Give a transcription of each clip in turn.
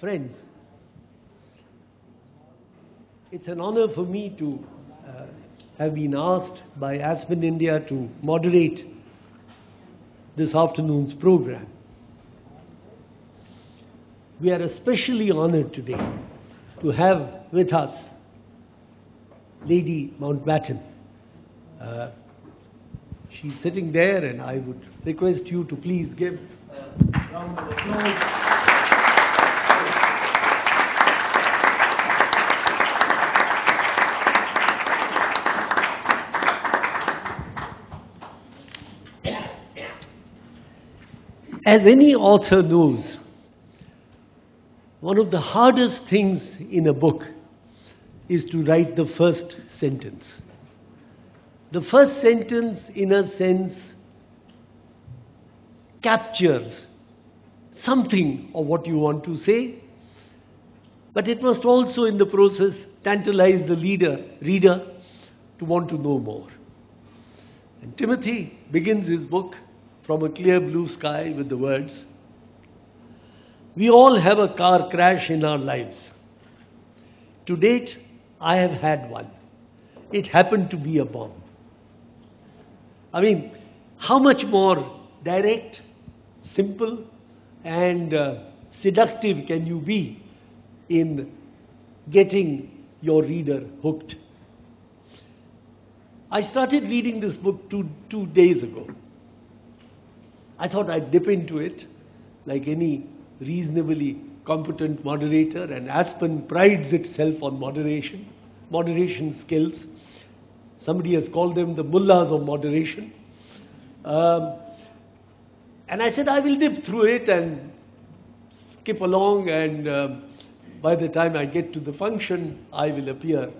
Friends, it's an honor for me to have been asked by Aspen India to moderate this afternoon's program. We are especially honored today to have with us Lady Mountbatten. She's sitting there, and I would request you to please give a round of applause. As any author knows, one of the hardest things in a book is to write the first sentence. The first sentence, in a sense, captures something of what you want to say, but it must also, in the process, tantalize the reader to want to know more. And Timothy begins his book from a clear blue sky with the words, "We all have a car crash in our lives. To date, I have had one. It happened to be a bomb." I mean, how much more direct, simple, and seductive can you be in getting your reader hooked? I started reading this book two days ago. I thought I'd dip into it like any reasonably competent moderator, and Aspen prides itself on moderation skills. Somebody has called them the mullahs of moderation. And I said, I will dip through it and skip along, and by the time I get to the function, I will appear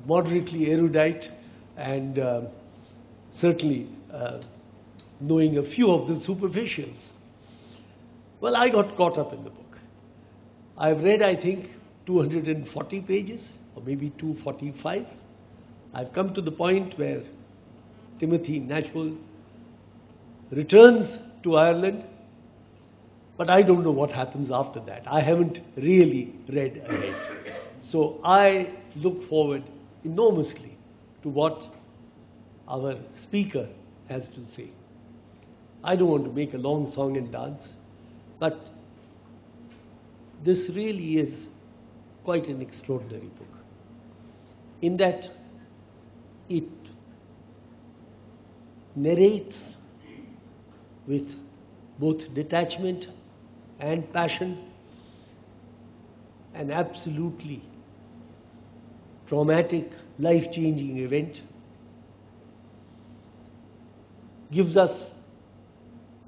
moderately erudite and certainly knowing a few of the superficials. Well, I got caught up in the book. I've read, I think, 240 pages, or maybe 245. I've come to the point where Timothy Knatchbull returns to Ireland, but I don't know what happens after that. I haven't really read ahead. So I look forward enormously to what our speaker has to say. I don't want to make a long song and dance, but this really is quite an extraordinary book, in that it narrates with both detachment and passion an absolutely traumatic, life-changing event, gives us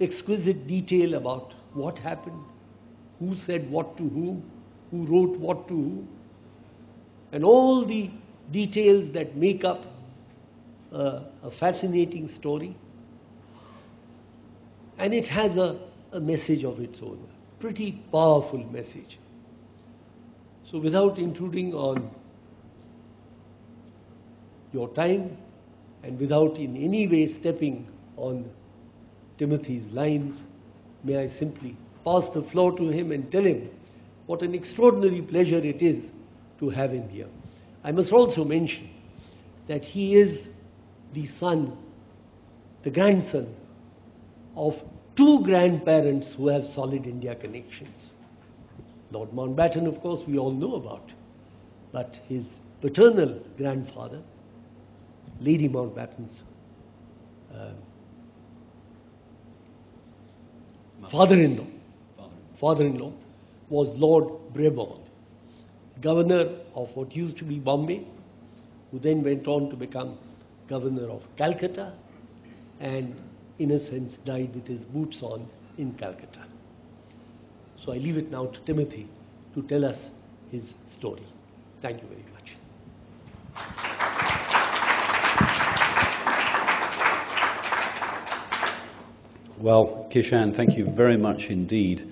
exquisite detail about what happened, who said what to whom, who wrote what to who, and all the details that make up a fascinating story. And it has a message of its own, a pretty powerful message. So without intruding on your time, and without in any way stepping on Timothy's lines, may I simply pass the floor to him and tell him what an extraordinary pleasure it is to have him here. I must also mention that he is the son, the grandson of two grandparents who have solid India connections. Lord Mountbatten, of course, we all know about, but his paternal grandfather, Lady Mountbatten's father-in-law was Lord Brabant, governor of what used to be Bombay, who then went on to become governor of Calcutta, and in a sense died with his boots on in Calcutta. So I leave it now to Timothy to tell us his story. Thank you very much. Well, Kishan, thank you very much indeed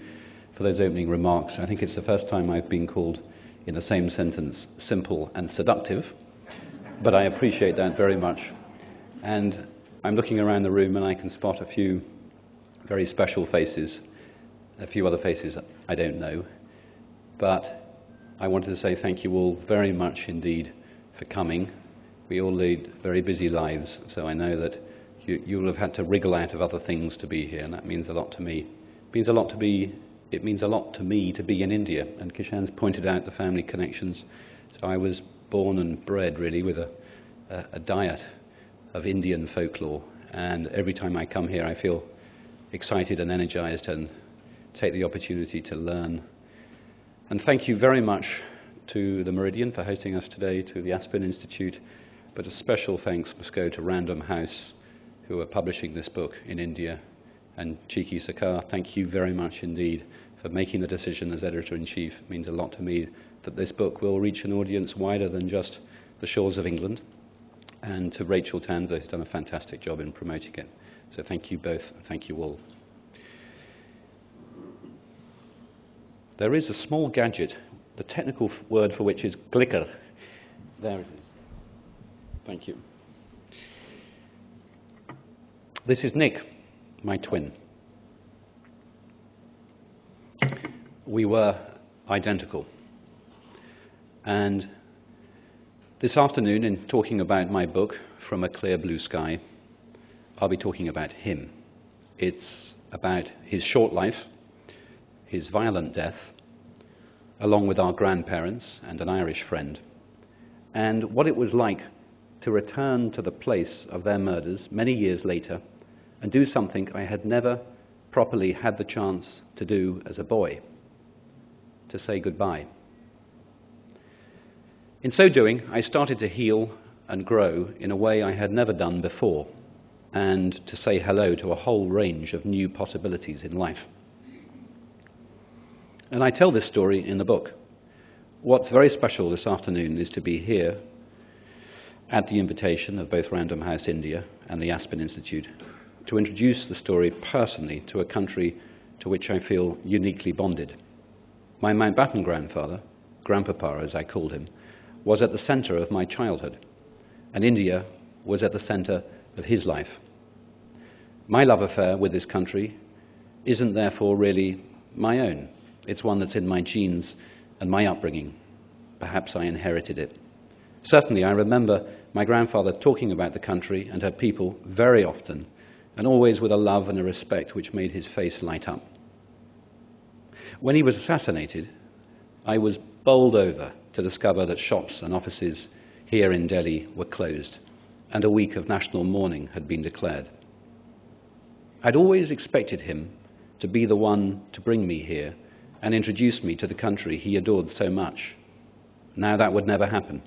for those opening remarks. I think it's the first time I've been called in the same sentence simple and seductive, but I appreciate that very much. And I'm looking around the room and I can spot a few very special faces, a few other faces I don't know. but I wanted to say thank you all very much indeed for coming. We all lead very busy lives, so I know that you will have had to wriggle out of other things to be here, and that means a lot to me. It means a lot to me to be in India, and Kishan's pointed out the family connections. So I was born and bred really with a diet of Indian folklore, and every time I come here I feel excited and energized and take the opportunity to learn. And thank you very much to the Meridien for hosting us today, to the Aspen Institute, but a special thanks must go to Random House, who are publishing this book in India, and Chiki Sarkar, thank you very much indeed for making the decision as editor-in-chief. It means a lot to me that this book will reach an audience wider than just the shores of England. And to Rachel Tanzer, who's done a fantastic job in promoting it. So thank you both, and thank you all. There is a small gadget, the technical word for which is clicker. There it is. Thank you. This is Nick, my twin. We were identical. And this afternoon, in talking about my book, From a Clear Blue Sky, I'll be talking about him. It's about his short life, his violent death, along with our grandparents and an Irish friend, and what it was like to return to the place of their murders many years later and do something I had never properly had the chance to do as a boy, to say goodbye. In so doing, I started to heal and grow in a way I had never done before, and to say hello to a whole range of new possibilities in life. And I tell this story in the book. What's very special this afternoon is to be here at the invitation of both Random House India and the Aspen Institute to introduce the story personally to a country to which I feel uniquely bonded. My Mountbatten grandfather, Grandpapa as I called him, was at the centre of my childhood, and India was at the centre of his life. My love affair with this country isn't therefore really my own. It's one that's in my genes and my upbringing. Perhaps I inherited it. Certainly I remember my grandfather talking about the country and her people very often, and always with a love and a respect which made his face light up. When he was assassinated, I was bowled over to discover that shops and offices here in Delhi were closed, and a week of national mourning had been declared. I'd always expected him to be the one to bring me here and introduce me to the country he adored so much. Now that would never happen.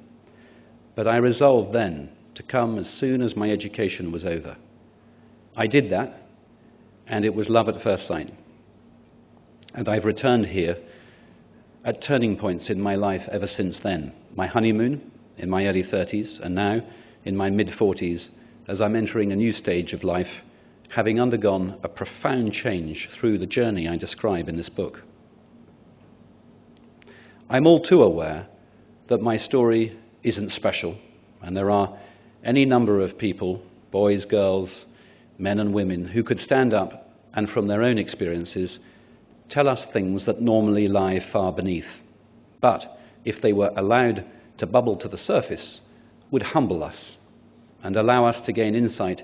But I resolved then to come as soon as my education was over. I did that, and it was love at first sight. And I've returned here at turning points in my life ever since then. My honeymoon in my early 30s, and now in my mid-40s, as I'm entering a new stage of life, having undergone a profound change through the journey I describe in this book. I'm all too aware that my story isn't special, and there are any number of people, boys, girls, men and women, who could stand up and from their own experiences tell us things that normally lie far beneath, but if they were allowed to bubble to the surface, would humble us and allow us to gain insight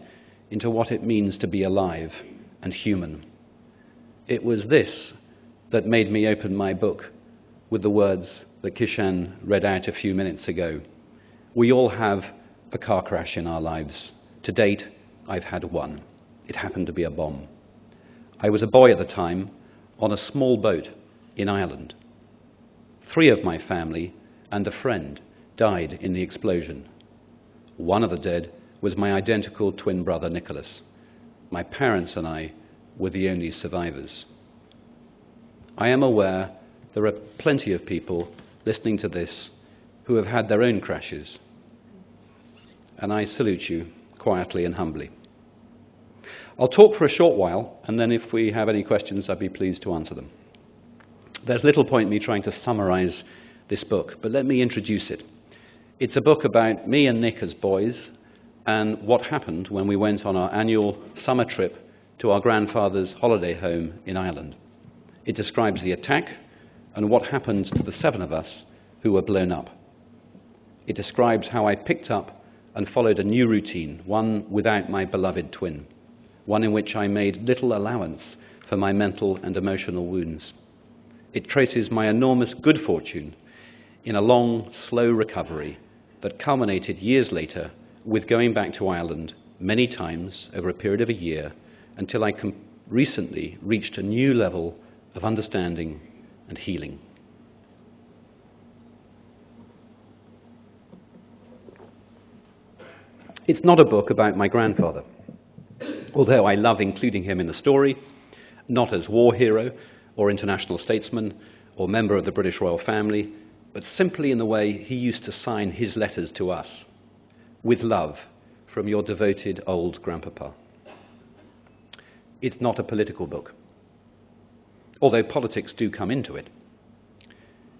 into what it means to be alive and human. It was this that made me open my book with the words that Kishan read out a few minutes ago. We all have a car crash in our lives. To date, I've had one. It happened to be a bomb. I was a boy at the time on a small boat in Ireland. 3 of my family and a friend died in the explosion. One of the dead was my identical twin brother Nicholas. My parents and I were the only survivors. I am aware there are plenty of people listening to this who have had their own crashes, and I salute you quietly and humbly. I'll talk for a short while, and then if we have any questions, I'd be pleased to answer them. There's little point me trying to summarize this book, but let me introduce it. It's a book about me and Nick as boys, and what happened when we went on our annual summer trip to our grandfather's holiday home in Ireland. It describes the attack and what happened to the 7 of us who were blown up. It describes how I picked up and followed a new routine, one without my beloved twin, one in which I made little allowance for my mental and emotional wounds. It traces my enormous good fortune in a long, slow recovery that culminated years later with going back to Ireland many times over a period of a year until I recently reached a new level of understanding and healing. It's not a book about my grandfather, although I love including him in the story, not as war hero or international statesman or member of the British royal family, but simply in the way he used to sign his letters to us. With love, from your devoted old grandpapa. It's not a political book, although politics do come into it.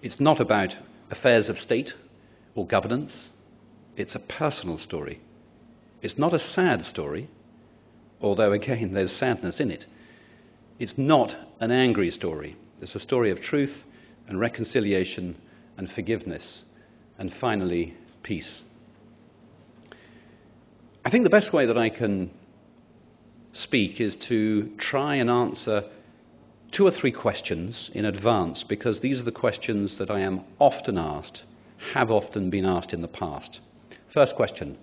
It's not about affairs of state or governance. It's a personal story. It's not a sad story, although again there's sadness in it. It's not an angry story. It's a story of truth and reconciliation and forgiveness and finally peace. I think the best way that I can speak is to try and answer 2 or 3 questions in advance, because these are the questions that I am often asked, have often been asked in the past. First question: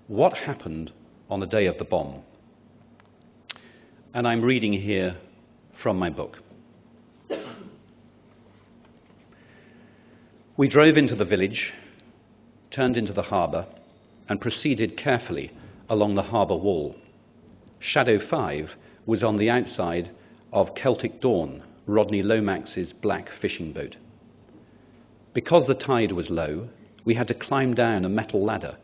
what happened on the day of the bomb? And I'm reading here from my book. We drove into the village, turned into the harbour, and proceeded carefully along the harbour wall. Shadow 5 was on the outside of Celtic Dawn, Rodney Lomax's black fishing boat. Because the tide was low, we had to climb down a metal ladder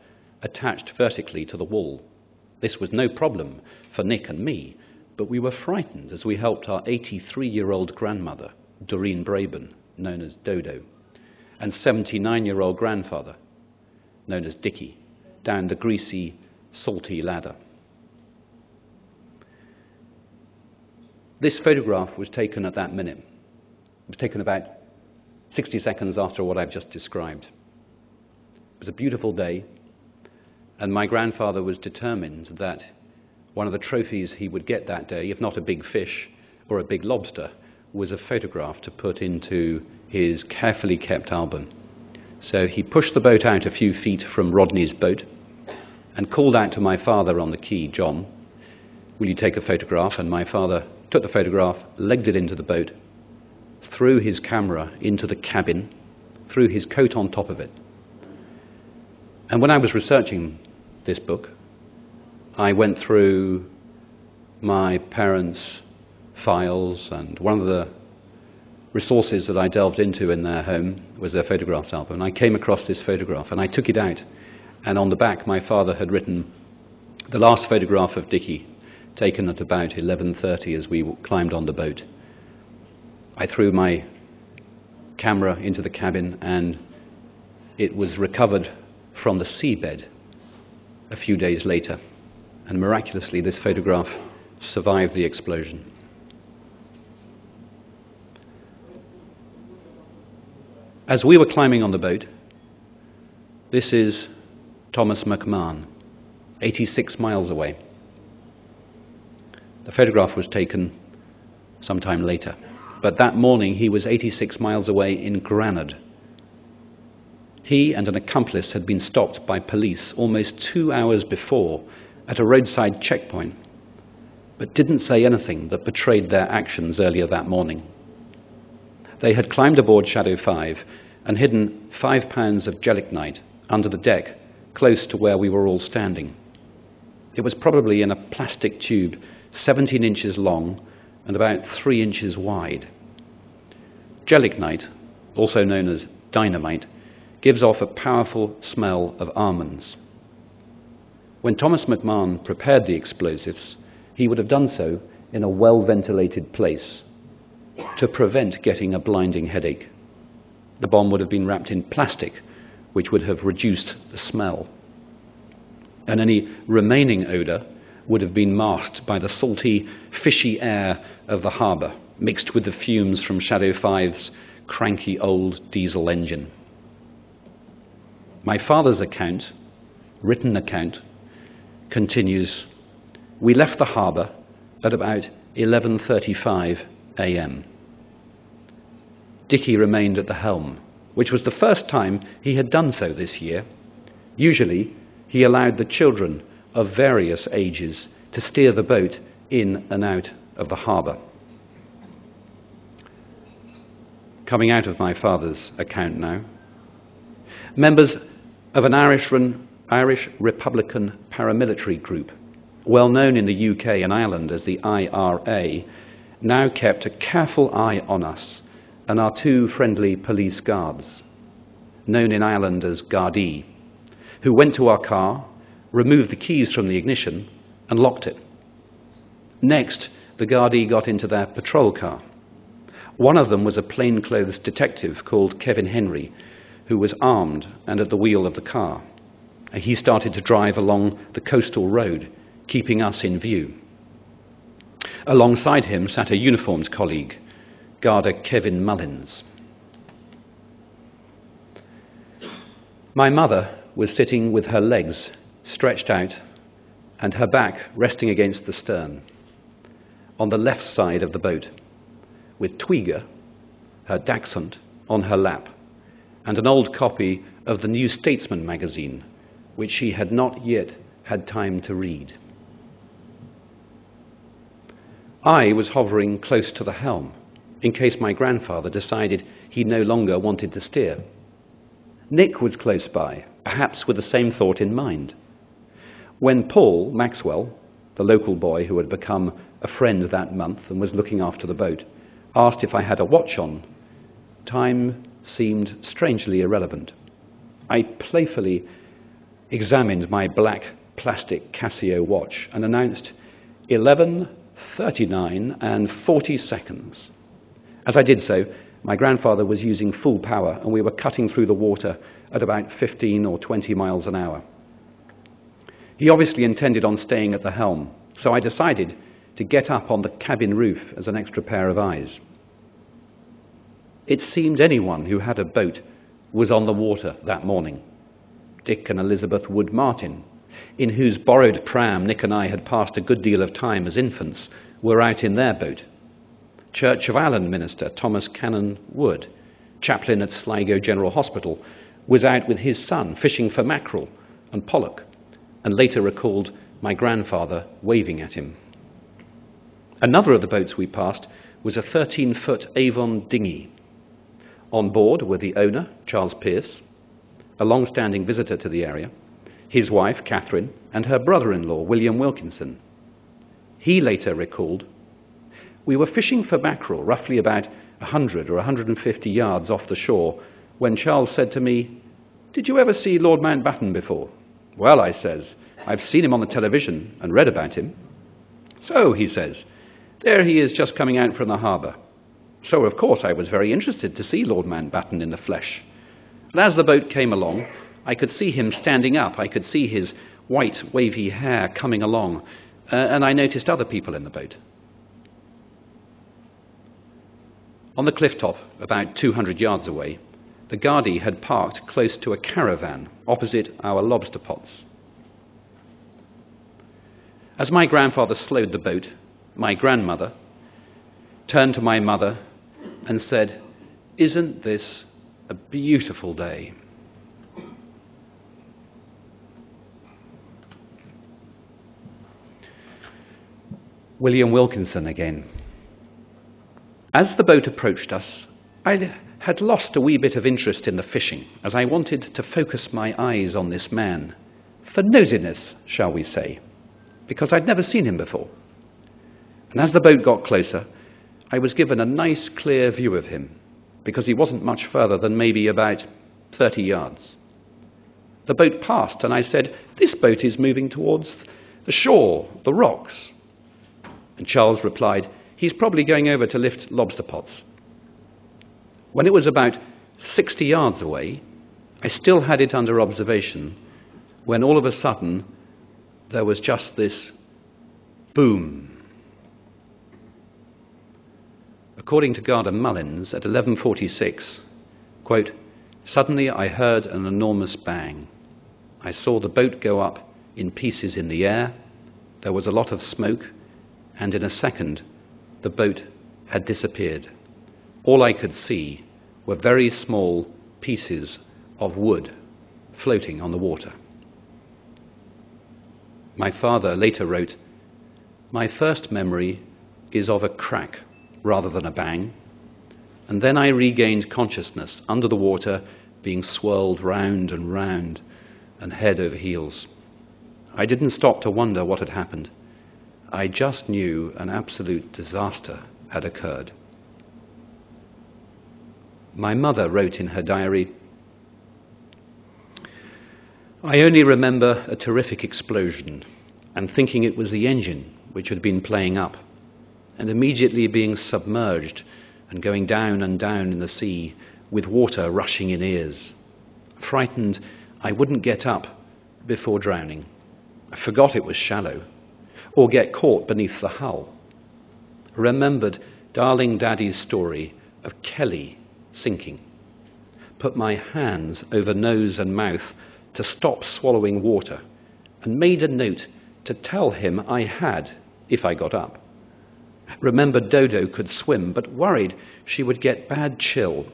attached vertically to the wall. This was no problem for Nick and me, but we were frightened as we helped our 83-year-old grandmother, Doreen Braben, known as Dodo, and 79-year-old grandfather, known as Dickie, down the greasy, salty ladder. This photograph was taken at that minute. It was taken about 60 seconds after what I've just described. It was a beautiful day, and my grandfather was determined that one of the trophies he would get that day, if not a big fish or a big lobster, was a photograph to put into his carefully kept album. So he pushed the boat out a few feet from Rodney's boat and called out to my father on the quay, "John, will you take a photograph?" And my father took the photograph, legged it into the boat, threw his camera into the cabin, threw his coat on top of it. And when I was researching this book, I went through my parents' files, and one of the resources that I delved into in their home was their photographs album. And I came across this photograph, and I took it out, and on the back my father had written, "The last photograph of Dickie, taken at about 11:30 as we climbed on the boat." I threw my camera into the cabin, and it was recovered from the seabed a few days later, and miraculously this photograph survived the explosion. As we were climbing on the boat, this is Thomas McMahon, 86 miles away. The photograph was taken sometime later, but that morning he was 86 miles away in Granard. He and an accomplice had been stopped by police almost 2 hours before at a roadside checkpoint, but didn't say anything that betrayed their actions earlier that morning. They had climbed aboard Shadow 5 and hidden 5 pounds of gelignite under the deck close to where we were all standing. It was probably in a plastic tube 17 inches long and about 3 inches wide. Gelignite, also known as dynamite, gives off a powerful smell of almonds. When Thomas McMahon prepared the explosives, he would have done so in a well-ventilated place to prevent getting a blinding headache. The bomb would have been wrapped in plastic, which would have reduced the smell. And any remaining odour would have been masked by the salty, fishy air of the harbour, mixed with the fumes from Shadow 5's cranky old diesel engine. My father's account, written account, continues, "We left the harbour at about 11:35 a.m. Dickie remained at the helm, which was the first time he had done so this year. Usually, he allowed the children of various ages to steer the boat in and out of the harbour." Coming out of my father's account now. Members of an Irish Republican paramilitary group, well known in the UK and Ireland as the IRA, now kept a careful eye on us and our two friendly police guards, known in Ireland as Gardaí, who went to our car, removed the keys from the ignition and locked it. Next, the Gardaí got into their patrol car. One of them was a plainclothes detective called Kevin Henry, who was armed and at the wheel of the car. He started to drive along the coastal road, keeping us in view. Alongside him sat a uniformed colleague, Garda Kevin Mullins. My mother was sitting with her legs stretched out and her back resting against the stern, on the left side of the boat, with Tweeger, her dachshund, on her lap, and an old copy of the New Statesman magazine, which she had not yet had time to read. I was hovering close to the helm, in case my grandfather decided he no longer wanted to steer. Nick was close by, perhaps with the same thought in mind. When Paul Maxwell, the local boy who had become a friend that month and was looking after the boat, asked if I had a watch on, time seemed strangely irrelevant. I playfully examined my black plastic Casio watch and announced 11:39 and 40 seconds. As I did so, my grandfather was using full power and we were cutting through the water at about 15 or 20 miles an hour. He obviously intended on staying at the helm, so I decided to get up on the cabin roof as an extra pair of eyes. It seemed anyone who had a boat was on the water that morning. Dick and Elizabeth Wood Martin, in whose borrowed pram Nick and I had passed a good deal of time as infants, were out in their boat. Church of Ireland minister Thomas Cannon Wood, chaplain at Sligo General Hospital, was out with his son fishing for mackerel and pollock, and later recalled my grandfather waving at him. Another of the boats we passed was a 13-foot Avon dinghy. On board were the owner, Charles Pearce, a long-standing visitor to the area, his wife, Catherine, and her brother-in-law, William Wilkinson. He later recalled, "We were fishing for mackerel roughly about 100 or 150 yards off the shore when Charles said to me, 'Did you ever see Lord Mountbatten before?' 'Well,' I says, 'I've seen him on the television and read about him.' 'So,' he says, 'there he is just coming out from the harbour.' So, of course, I was very interested to see Lord Mountbatten in the flesh. And as the boat came along, I could see him standing up. I could see his white, wavy hair coming along, and I noticed other people in the boat. On the cliff top, about 200 yards away, the Gardaí had parked close to a caravan opposite our lobster pots. As my grandfather slowed the boat, my grandmother turned to my mother and said, "Isn't this a beautiful day?" William Wilkinson again. As the boat approached us, I had lost a wee bit of interest in the fishing, as I wanted to focus my eyes on this man, for nosiness, shall we say, because I'd never seen him before. And as the boat got closer, I was given a nice clear view of him, because he wasn't much further than maybe about 30 yards. The boat passed, and I said, "This boat is moving towards the shore, the rocks." And Charles replied, "He's probably going over to lift lobster pots." When it was about 60 yards away, I still had it under observation, when all of a sudden there was just this boom. A According to Garda Mullins, at 11:46, quote, "Suddenly I heard an enormous bang. I saw the boat go up in pieces in the air. There was a lot of smoke, and in a second the boat had disappeared. All I could see were very small pieces of wood floating on the water." My father later wrote, "My first memory is of a crack rather than a bang, and then I regained consciousness under the water, being swirled round and round and head over heels. I didn't stop to wonder what had happened. I just knew an absolute disaster had occurred." My mother wrote in her diary, "I only remember a terrific explosion and thinking it was the engine which had been playing up, and immediately being submerged and going down and down in the sea with water rushing in ears. Frightened, I wouldn't get up before drowning. I forgot it was shallow, or get caught beneath the hull. Remembered darling Daddy's story of Kelly sinking. Put my hands over nose and mouth to stop swallowing water, and made a note to tell him I had if I got up. Remembered Dodo could swim, but worried she would get bad chill.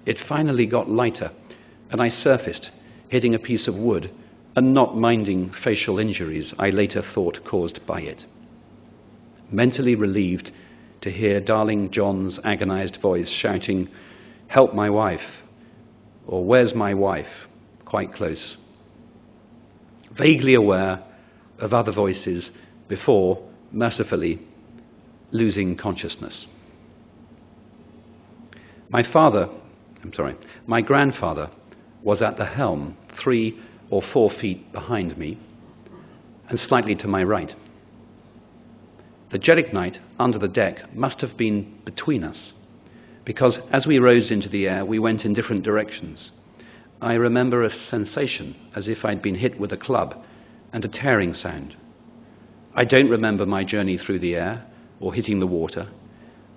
It finally got lighter, and I surfaced, hitting a piece of wood and not minding facial injuries I later thought caused by it. Mentally relieved to hear darling John's agonized voice shouting, 'Help my wife,' or 'Where's my wife?' quite close. Vaguely aware of other voices before, mercifully, losing consciousness. My grandfather was at the helm 3 or 4 feet behind me and slightly to my right. The gelignite under the deck must have been between us, because as we rose into the air, we went in different directions. I remember a sensation as if I'd been hit with a club and a tearing sound. I don't remember my journey through the air or hitting the water,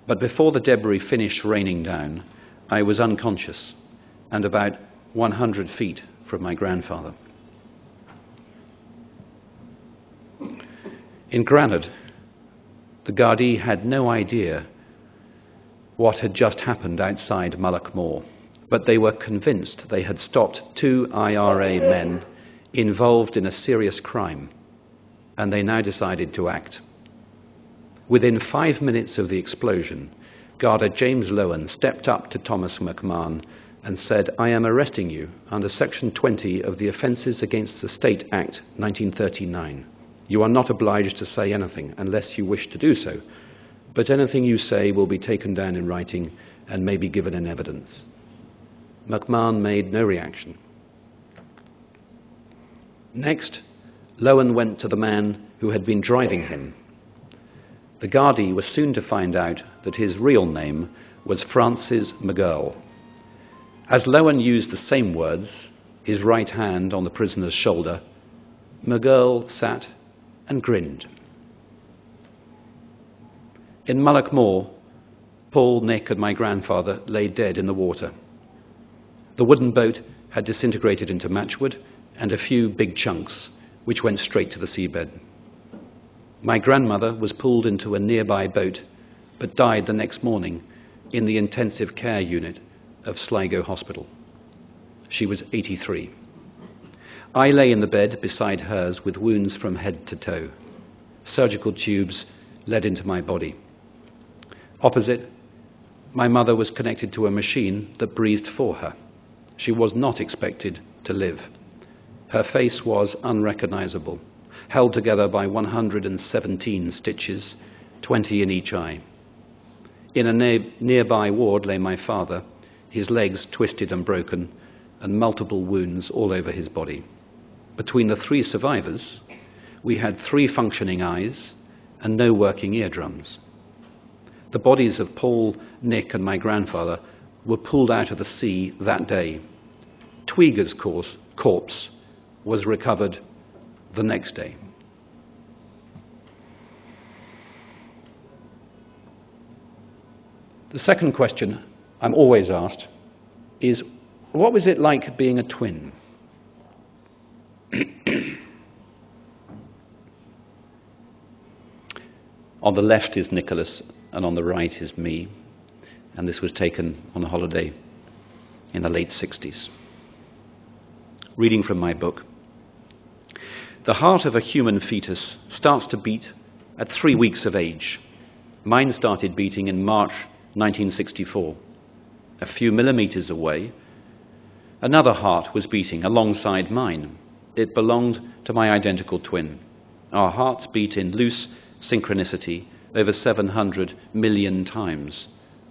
but before the debris finished raining down, I was unconscious and about 100 feet from my grandfather. In Granard, the Gardaí had no idea what had just happened outside Mullaghmore, but they were convinced they had stopped 2 IRA men involved in a serious crime, and they now decided to act. Within 5 minutes of the explosion, Garda James Lowen stepped up to Thomas McMahon and said, "I am arresting you under Section 20 of the Offences Against the State Act 1939. You are not obliged to say anything unless you wish to do so, but anything you say will be taken down in writing and may be given in evidence." McMahon made no reaction. Next, Lowen went to the man who had been driving him. The Gardaí was soon to find out that his real name was Francis McGurl. As Lowen used the same words, his right hand on the prisoner's shoulder, McGurl sat and grinned. In Mullaghmore, Paul, Nick, and my grandfather lay dead in the water. The wooden boat had disintegrated into matchwood and a few big chunks, which went straight to the seabed. My grandmother was pulled into a nearby boat, but died the next morning in the intensive care unit of Sligo Hospital. She was 83. I lay in the bed beside hers with wounds from head to toe. Surgical tubes led into my body. Opposite, my mother was connected to a machine that breathed for her. She was not expected to live. Her face was unrecognizable, held together by 117 stitches, 20 in each eye. In a nearby ward lay my father, his legs twisted and broken, and multiple wounds all over his body. Between the 3 survivors, we had 3 functioning eyes and no working eardrums. The bodies of Paul, Nick, and my grandfather were pulled out of the sea that day. Tweeger's corpse was recovered the next day. The second question I'm always asked is, what was it like being a twin? On the left is Nicholas, and on the right is me. And this was taken on a holiday in the late 60s. Reading from my book. The heart of a human fetus starts to beat at 3 weeks of age. Mine started beating in March 1964. A few millimeters away, another heart was beating alongside mine. It belonged to my identical twin. Our hearts beat in loose synchronicity over 700 million times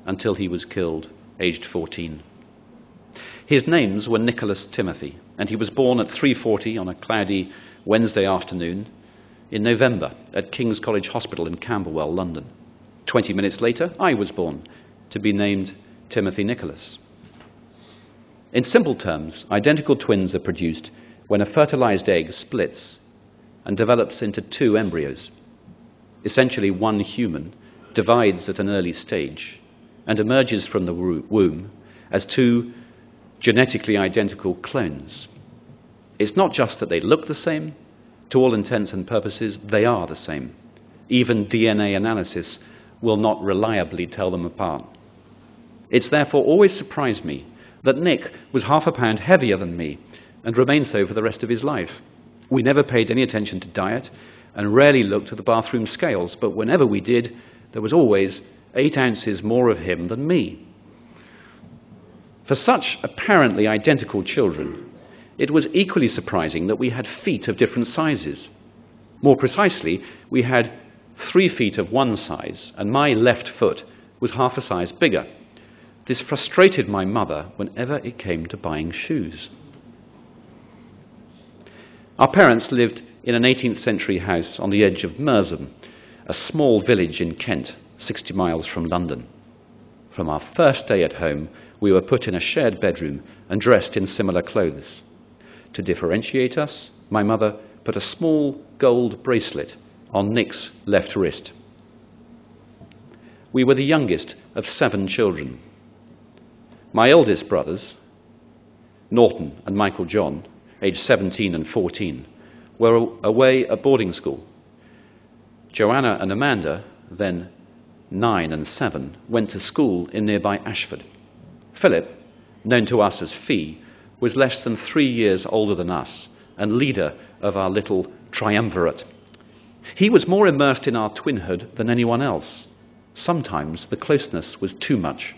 until he was killed, aged 14. His names were Nicholas Timothy, and he was born at 3:40 on a cloudy Wednesday afternoon in November at King's College Hospital in Camberwell, London. 20 minutes later, I was born, to be named Timothy Nicholas. In simple terms, identical twins are produced when a fertilized egg splits and develops into 2 embryos. Essentially, one human divides at an early stage and emerges from the womb as 2 genetically identical clones. It's not just that they look the same. To all intents and purposes, they are the same. Even DNA analysis will not reliably tell them apart. It's therefore always surprised me that Nick was half a pound heavier than me and remained so for the rest of his life. We never paid any attention to diet and rarely looked at the bathroom scales, but whenever we did, there was always 8 ounces more of him than me. For such apparently identical children, it was equally surprising that we had feet of different sizes. More precisely, we had 3 feet of one size, and my left foot was half a size bigger. This frustrated my mother whenever it came to buying shoes. Our parents lived in an 18th century house on the edge of Meridien, a small village in Kent, 60 miles from London. From our first day at home, we were put in a shared bedroom and dressed in similar clothes. To differentiate us, my mother put a small gold bracelet on Nick's left wrist. We were the youngest of 7 children. My eldest brothers, Norton and Michael John, aged 17 and 14, were away at boarding school. Joanna and Amanda, then 9 and 7, went to school in nearby Ashford. Philip, known to us as Fee, was less than 3 years older than us and leader of our little triumvirate. He was more immersed in our twinhood than anyone else. Sometimes the closeness was too much.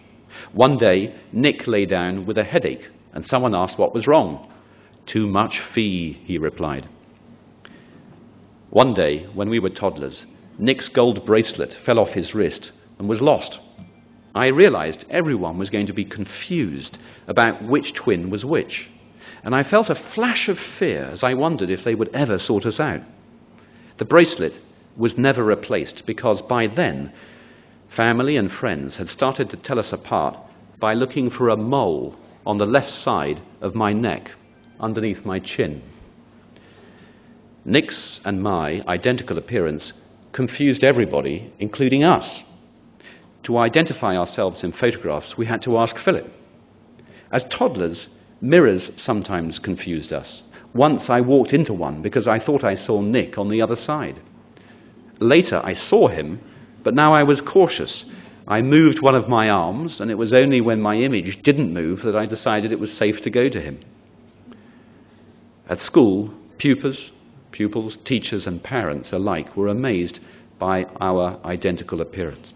One day, Nick lay down with a headache, and someone asked what was wrong. "Too much Fee," he replied. One day, when we were toddlers, Nick's gold bracelet fell off his wrist and was lost. I realized everyone was going to be confused about which twin was which, and I felt a flash of fear as I wondered if they would ever sort us out. The bracelet was never replaced because by then, family and friends had started to tell us apart by looking for a mole on the left side of my neck, underneath my chin. Nick's and my identical appearance confused everybody, including us. To identify ourselves in photographs, we had to ask Philip. As toddlers, mirrors sometimes confused us. Once I walked into one because I thought I saw Nick on the other side. Later I saw him, but now I was cautious. I moved one of my arms, and it was only when my image didn't move that I decided it was safe to go to him. At school, pupils, teachers and parents alike were amazed by our identical appearance.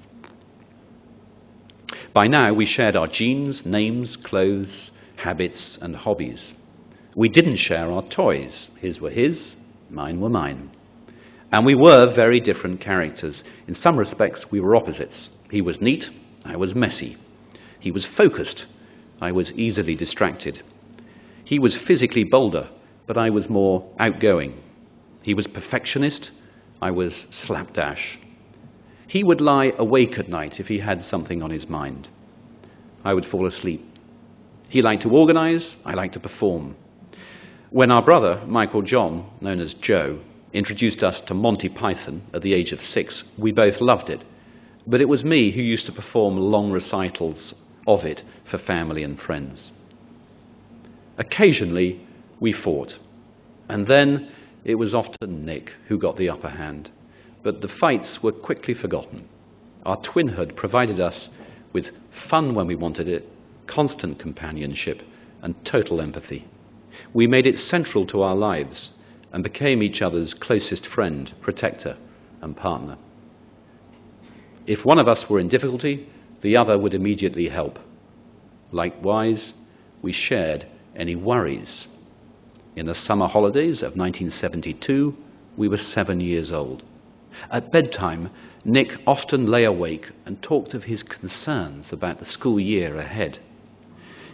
By now, we shared our genes, names, clothes, habits, and hobbies. We didn't share our toys. His were his, mine were mine. And we were very different characters. In some respects, we were opposites. He was neat, I was messy. He was focused, I was easily distracted. He was physically bolder, but I was more outgoing. He was perfectionist, I was slapdash. He would lie awake at night if he had something on his mind. I would fall asleep. He liked to organize, I liked to perform. When our brother, Michael John, known as Joe, introduced us to Monty Python at the age of 6, we both loved it, but it was me who used to perform long recitals of it for family and friends. Occasionally, we fought, and then it was often Nick who got the upper hand, but the fights were quickly forgotten. Our twinhood provided us with fun when we wanted it, constant companionship, and total empathy. We made it central to our lives and became each other's closest friend, protector, and partner. If one of us were in difficulty, the other would immediately help. Likewise, we shared any worries. In the summer holidays of 1972, we were 7 years old. At bedtime, Nick often lay awake and talked of his concerns about the school year ahead.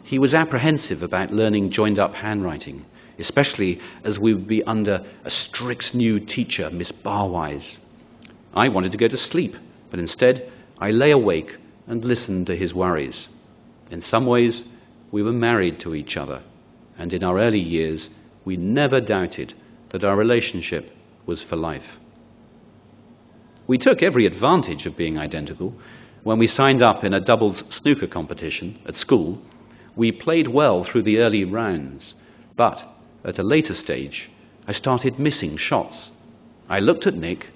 He was apprehensive about learning joined-up handwriting, especially as we would be under a strict new teacher, Miss Barwise. I wanted to go to sleep, but instead I lay awake and listened to his worries. In some ways, we were married to each other, and in our early years, we never doubted that our relationship was for life. We took every advantage of being identical. When we signed up in a doubles snooker competition at school, we played well through the early rounds, but at a later stage, I started missing shots. I looked at Nick,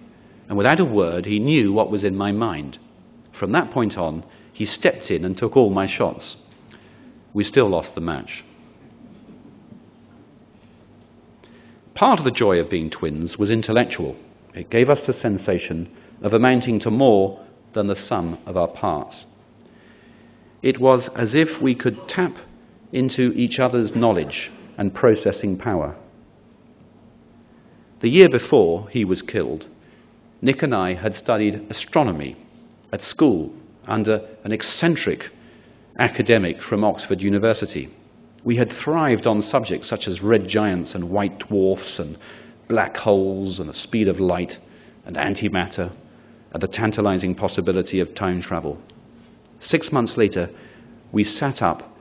and without a word, he knew what was in my mind. From that point on, he stepped in and took all my shots. We still lost the match. Part of the joy of being twins was intellectual. It gave us the sensation of amounting to more than the sum of our parts. It was as if we could tap into each other's knowledge and processing power. The year before he was killed, Nick and I had studied astronomy at school under an eccentric academic from Oxford University. We had thrived on subjects such as red giants and white dwarfs and black holes and the speed of light and antimatter and the tantalizing possibility of time travel. 6 months later, we sat up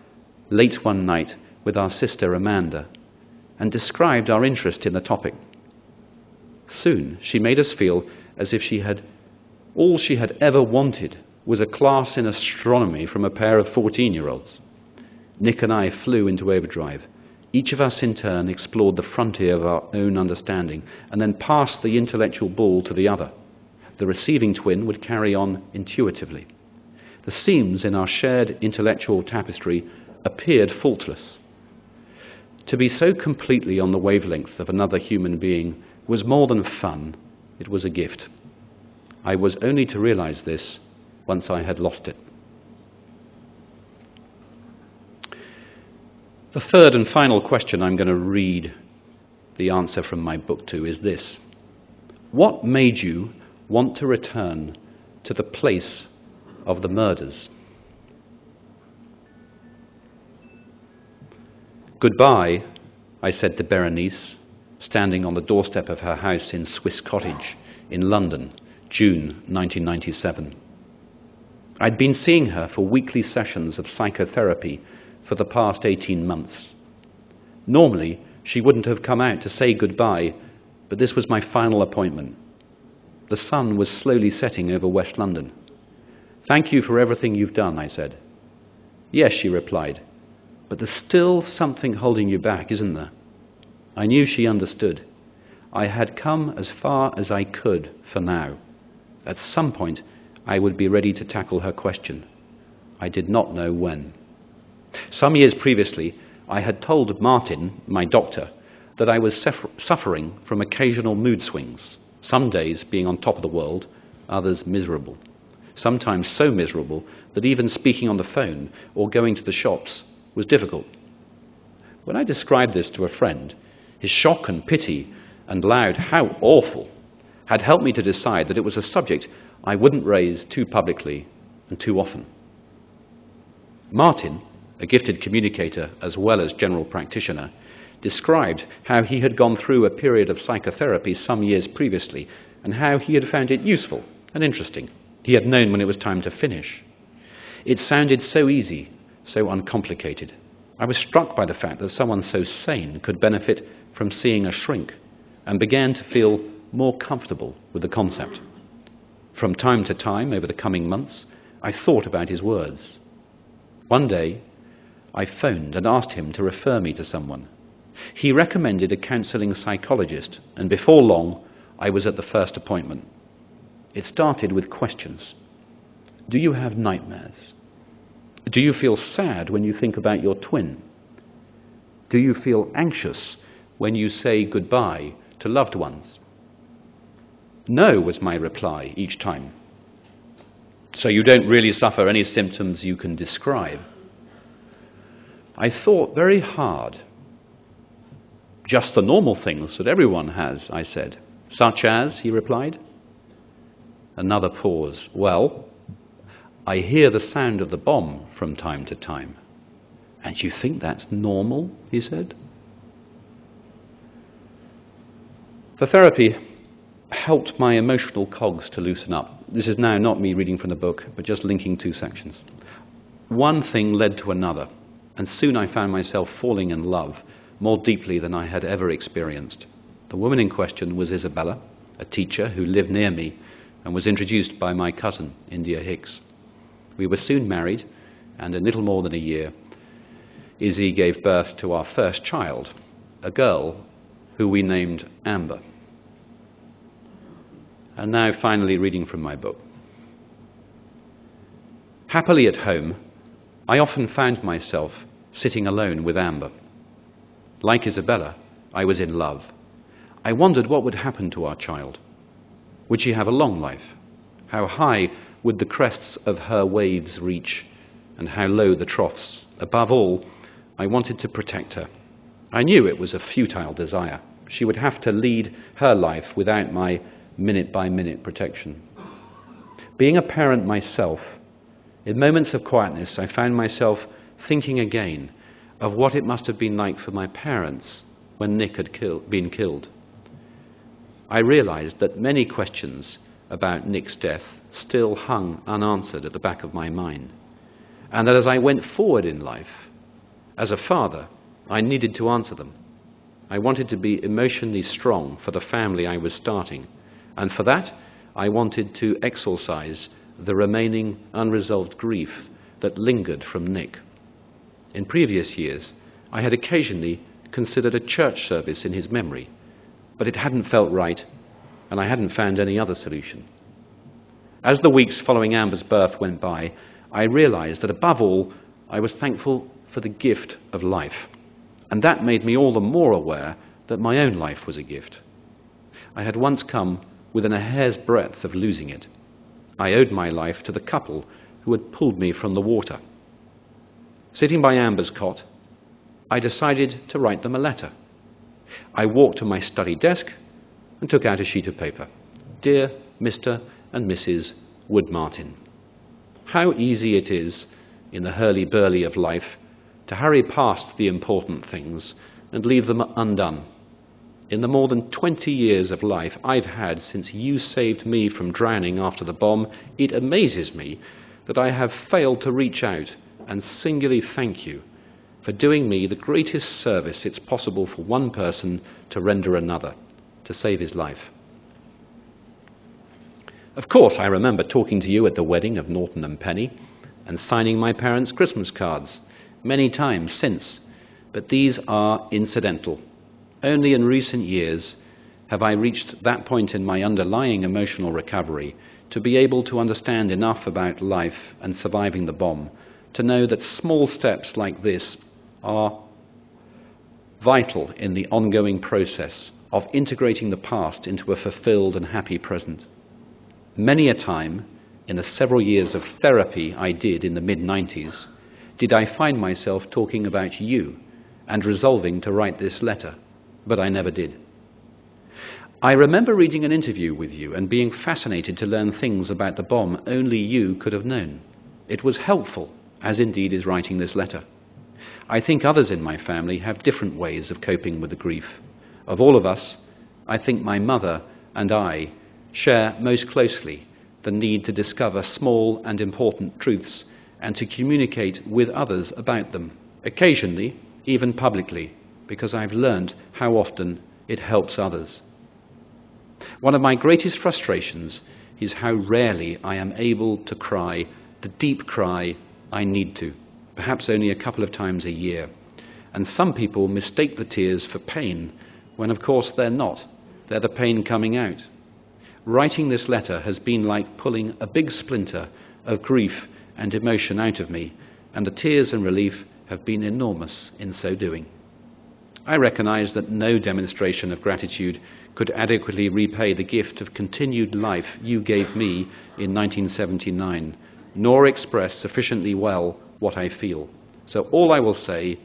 late one night with our sister Amanda and described our interest in the topic. Soon she made us feel as if all she had ever wanted was a class in astronomy from a pair of 14-year-olds. Nick and I flew into overdrive. Each of us in turn explored the frontier of our own understanding and then passed the intellectual ball to the other. The receiving twin would carry on intuitively. The seams in our shared intellectual tapestry appeared faultless. To be so completely on the wavelength of another human being was more than fun, it was a gift. I was only to realize this once I had lost it. The third and final question I'm going to read the answer from my book to is this: what made you want to return to the place of the murders? Goodbye, I said to Berenice, standing on the doorstep of her house in Swiss Cottage in London, June 1997. I'd been seeing her for weekly sessions of psychotherapy for the past 18 months. Normally, she wouldn't have come out to say goodbye, but this was my final appointment. The sun was slowly setting over West London. Thank you for everything you've done, I said. Yes, she replied, but there's still something holding you back, isn't there? I knew she understood. I had come as far as I could for now. At some point, I would be ready to tackle her question. I did not know when. Some years previously, I had told Martin, my doctor, that I was suffering from occasional mood swings, some days being on top of the world, others miserable, sometimes so miserable that even speaking on the phone or going to the shops was difficult. When I described this to a friend, his shock and pity and loud "how awful" had helped me to decide that it was a subject I wouldn't raise too publicly and too often. Martin, a gifted communicator as well as general practitioner, described how he had gone through a period of psychotherapy some years previously and how he had found it useful and interesting. He had known when it was time to finish. It sounded so easy, so uncomplicated. I was struck by the fact that someone so sane could benefit from seeing a shrink and began to feel more comfortable with the concept. From time to time, over the coming months, I thought about his words. One day, I phoned and asked him to refer me to someone. He recommended a counselling psychologist, and before long, I was at the first appointment. It started with questions. Do you have nightmares? Do you feel sad when you think about your twin? Do you feel anxious when you say goodbye to loved ones? No, was my reply each time. So you don't really suffer any symptoms you can describe? I thought very hard. Just the normal things that everyone has, I said. Such as, he replied. Another pause. Well, I hear the sound of the bomb from time to time. And you think that's normal, he said. The therapy helped my emotional cogs to loosen up. This is now not me reading from the book, but just linking two sections. One thing led to another, and soon I found myself falling in love more deeply than I had ever experienced. The woman in question was Isabella, a teacher who lived near me and was introduced by my cousin, India Hicks. We were soon married, and in little more than a year, Izzy gave birth to our first child, a girl who we named Amber. And now finally reading from my book. Happily at home, I often found myself sitting alone with Amber. Like Isabella, I was in love. I wondered what would happen to our child. Would she have a long life? How high would the crests of her waves reach, and how low the troughs? Above all, I wanted to protect her. I knew it was a futile desire. She would have to lead her life without my minute-by-minute protection. Being a parent myself, in moments of quietness, I found myself thinking again of what it must have been like for my parents when Nick had been killed. I realized that many questions about Nick's death still hung unanswered at the back of my mind, and that as I went forward in life, as a father, I needed to answer them. I wanted to be emotionally strong for the family I was starting, and for that, I wanted to exorcise the remaining unresolved grief that lingered from Nick. In previous years, I had occasionally considered a church service in his memory, but it hadn't felt right, and I hadn't found any other solution. As the weeks following Amber's birth went by, I realized that above all, I was thankful for the gift of life, and that made me all the more aware that my own life was a gift. I had once come within a hair's breadth of losing it. I owed my life to the couple who had pulled me from the water. Sitting by Amber's cot, I decided to write them a letter. I walked to my study desk and took out a sheet of paper. Dear Mr. and Mrs. Wood-Martin, how easy it is in the hurly-burly of life to hurry past the important things and leave them undone. In the more than 20 years of life I've had since you saved me from drowning after the bomb, it amazes me that I have failed to reach out and singularly thank you for doing me the greatest service it's possible for one person to render another, to save his life. Of course, I remember talking to you at the wedding of Norton and Penny and signing my parents' Christmas cards many times since, but these are incidental. Only in recent years have I reached that point in my underlying emotional recovery to be able to understand enough about life and surviving the bomb to know that small steps like this are vital in the ongoing process of integrating the past into a fulfilled and happy present. Many a time, in the several years of therapy I did in the mid-90s, did I find myself talking about you and resolving to write this letter, but I never did. I remember reading an interview with you and being fascinated to learn things about the bomb only you could have known. It was helpful, as indeed is writing this letter. I think others in my family have different ways of coping with the grief. Of all of us, I think my mother and I share most closely the need to discover small and important truths and to communicate with others about them, occasionally, even publicly, because I've learned how often it helps others. One of my greatest frustrations is how rarely I am able to cry the deep cry I need to, perhaps only a couple of times a year. And some people mistake the tears for pain, when of course they're not. They're the pain coming out. Writing this letter has been like pulling a big splinter of grief and emotion out of me, and the tears and relief have been enormous in so doing. I recognize that no demonstration of gratitude could adequately repay the gift of continued life you gave me in 1979, nor express sufficiently well what I feel. So all I will say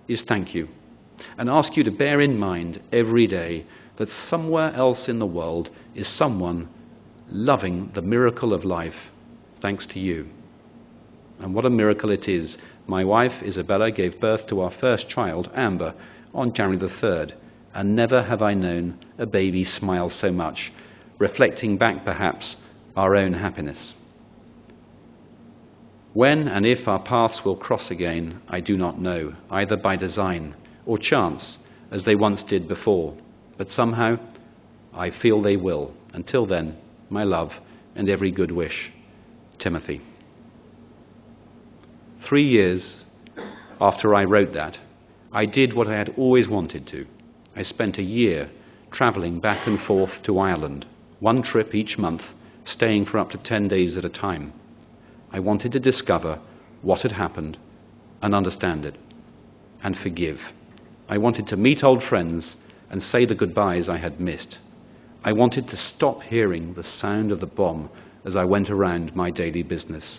is thank you, and ask you to bear in mind every day that somewhere else in the world is someone loving the miracle of life thanks to you. And what a miracle it is. My wife, Isabella, gave birth to our first child, Amber, on January the 3rd, and never have I known a baby smile so much, reflecting back perhaps our own happiness. When and if our paths will cross again, I do not know, either by design or chance, as they once did before, but somehow I feel they will. Until then, my love and every good wish. Timothy. 3 years after I wrote that, I did what I had always wanted to. I spent a year travelling back and forth to Ireland, one trip each month, staying for up to 10 days at a time. I wanted to discover what had happened and understand it, and forgive. I wanted to meet old friends and say the goodbyes I had missed. I wanted to stop hearing the sound of the bomb as I went around my daily business.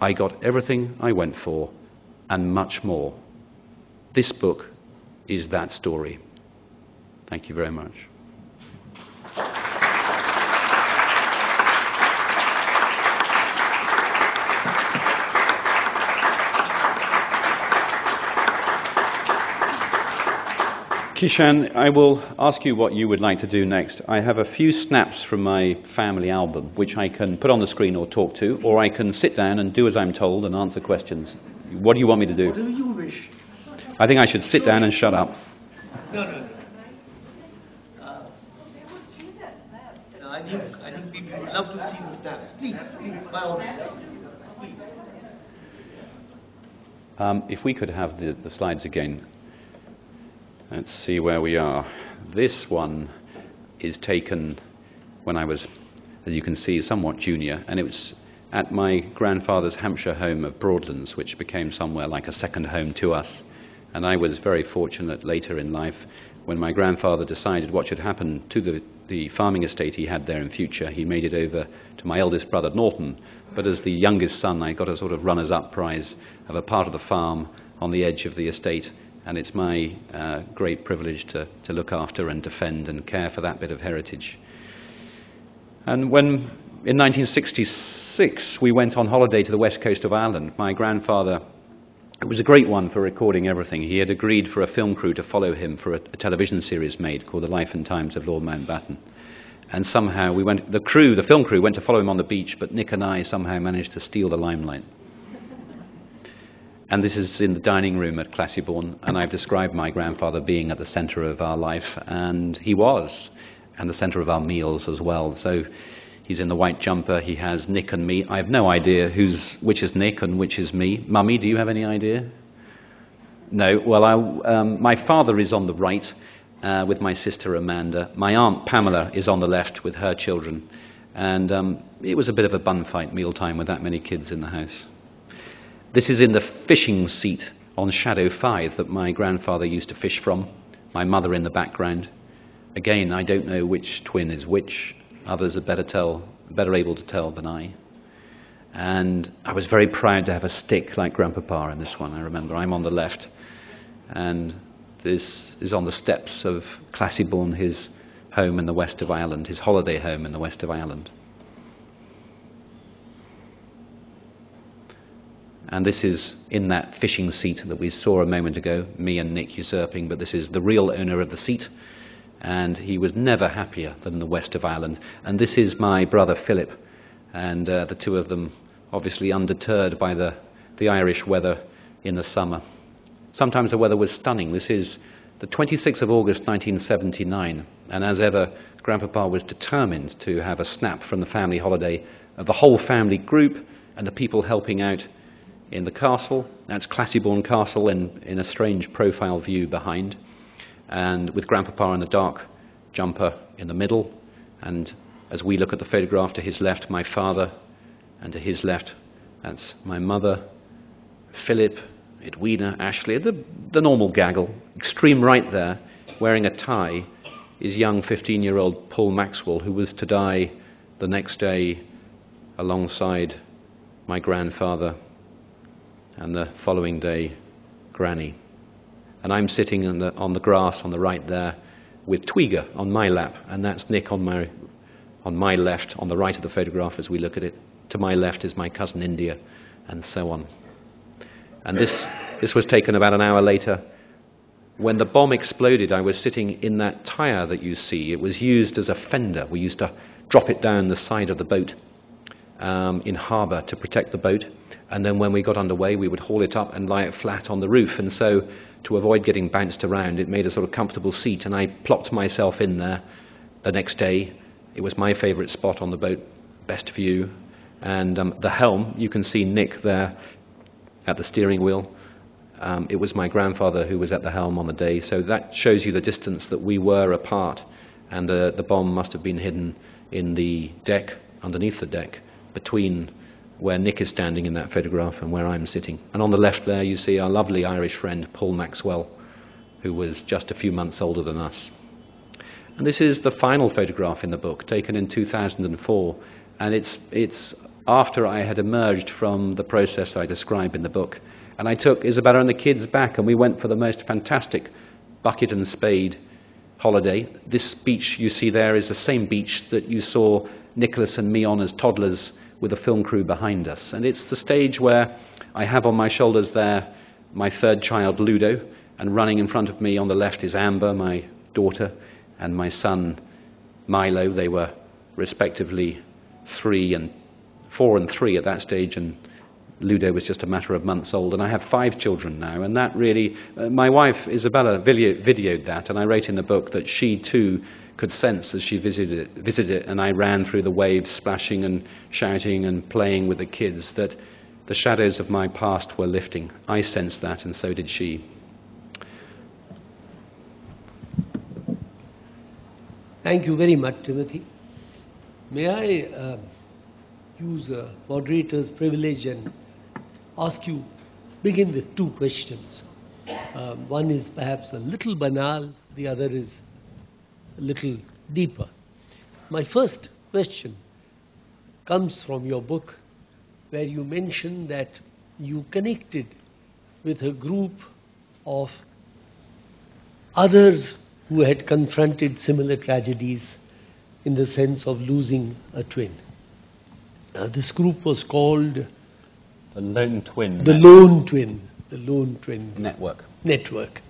I got everything I went for, and much more. This book is that story. Thank you very much. Kishan, I will ask you what you would like to do next. I have a few snaps from my family album, which I can put on the screen or talk to, or I can sit down and do as I'm told and answer questions. What do you want me to do? Whatever you wish. I think I should sit down and shut up. No. I think people would love to see the snaps. Please, by all means. Please. If we could have the slides again. Let's see where we are. This one is taken when I was, as you can see, somewhat junior, and it was at my grandfather's Hampshire home of Broadlands, which became somewhere like a second home to us. And I was very fortunate later in life when my grandfather decided what should happen to the farming estate he had there in future. He made it over to my eldest brother, Norton. But as the youngest son, I got a sort of runners-up prize of a part of the farm on the edge of the estate. And it's my great privilege to look after and defend and care for that bit of heritage. And when, in 1966, we went on holiday to the west coast of Ireland, my grandfather, it was a great one for recording everything. He had agreed for a film crew to follow him for a television series made called The Life and Times of Lord Mountbatten. And somehow the film crew went to follow him on the beach, but Nick and I somehow managed to steal the limelight. And this is in the dining room at Classieborne, and I've described my grandfather being at the centre of our life, and he was, and the centre of our meals as well. So he's in the white jumper, he has Nick and me. I have no idea which is Nick and which is me. Mummy, do you have any idea? No. Well, my father is on the right with my sister Amanda. My aunt Pamela is on the left with her children. And it was a bit of a bun fight mealtime with that many kids in the house. This is in the fishing seat on Shadow 5 that my grandfather used to fish from, my mother in the background. Again, I don't know which twin is which. Others are better able to tell than I. And I was very proud to have a stick like Grandpapa in this one. I remember I'm on the left, and this is on the steps of Classieborne, his home in the west of Ireland, his holiday home in the west of Ireland. And this is in that fishing seat that we saw a moment ago, me and Nick usurping, but this is the real owner of the seat, and he was never happier than the west of Ireland. And this is my brother Philip, and the two of them obviously undeterred by the Irish weather in the summer. Sometimes the weather was stunning. This is the 26th of August 1979, and as ever, Grandpapa was determined to have a snap from the family holiday of the whole family group and the people helping out in the castle. That's Classybourne Castle in a strange profile view behind, and with Grandpapa in the dark jumper in the middle, and as we look at the photograph, to his left my father, and to his left that's my mother, Philip, Edwina, Ashley, the normal gaggle. Extreme right there, wearing a tie, is young 15-year-old Paul Maxwell, who was to die the next day alongside my grandfather, and the following day, Granny. And I'm sitting on the grass on the right there with Tweeger on my lap, and that's Nick on my left, on the right of the photograph as we look at it. To my left is my cousin India, and so on. And this was taken about an hour later. When the bomb exploded, I was sitting in that tyre that you see. It was used as a fender. We used to drop it down the side of the boat in harbour to protect the boat. And then when we got underway, we would haul it up and lie it flat on the roof. And so, to avoid getting bounced around, it made a sort of comfortable seat. And I plopped myself in there the next day. It was my favourite spot on the boat, best view. And the helm, you can see Nick there at the steering wheel. It was my grandfather who was at the helm on the day, so that shows you the distance that we were apart, and the bomb must have been hidden in the deck, underneath the deck, between where Nick is standing in that photograph and where I'm sitting. And on the left there you see our lovely Irish friend Paul Maxwell, who was just a few months older than us. And this is the final photograph in the book, taken in 2004, and it's after I had emerged from the process I describe in the book. And I took Isabella and the kids back, and we went for the most fantastic bucket and spade holiday. This beach you see there is the same beach that you saw Nicholas and me on as toddlers with a film crew behind us. And it's the stage where I have on my shoulders there my third child, Ludo, and running in front of me on the left is Amber, my daughter, and my son, Milo. They were respectively 4 and 3 at that stage, and Ludo was just a matter of months old. And I have 5 children now, and that really, my wife Isabella videoed that, and I wrote in the book that she too could sense as she visited it, and I ran through the waves, splashing and shouting and playing with the kids, that the shadows of my past were lifting. I sensed that, and so did she. Thank you very much, Timothy. May I use a moderator's privilege and ask you, begin with 2 questions. One is perhaps a little banal, the other is a little deeper. My first question comes from your book, where you mention that you connected with a group of others who had confronted similar tragedies in the sense of losing a twin. This group was called The Lone Twin. The Lone Twin. The Lone Twin Network.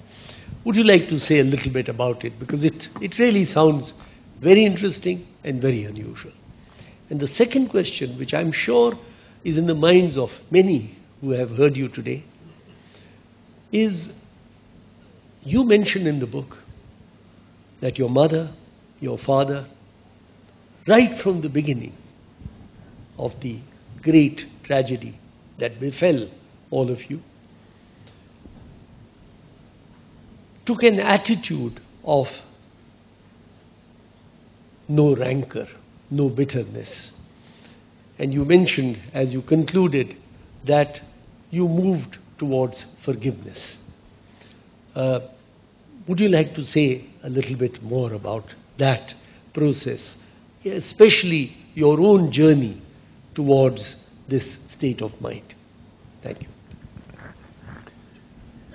Would you like to say a little bit about it? Because it really sounds very interesting and very unusual. And the second question, which I'm sure is in the minds of many who have heard you today, is you mention in the book that your mother, your father, right from the beginning of the great tragedy that befell all of you, took an attitude of no rancor, no bitterness. And you mentioned, as you concluded, that you moved towards forgiveness. Would you like to say a little bit more about that process, especially your own journey towards this state of mind? Thank you.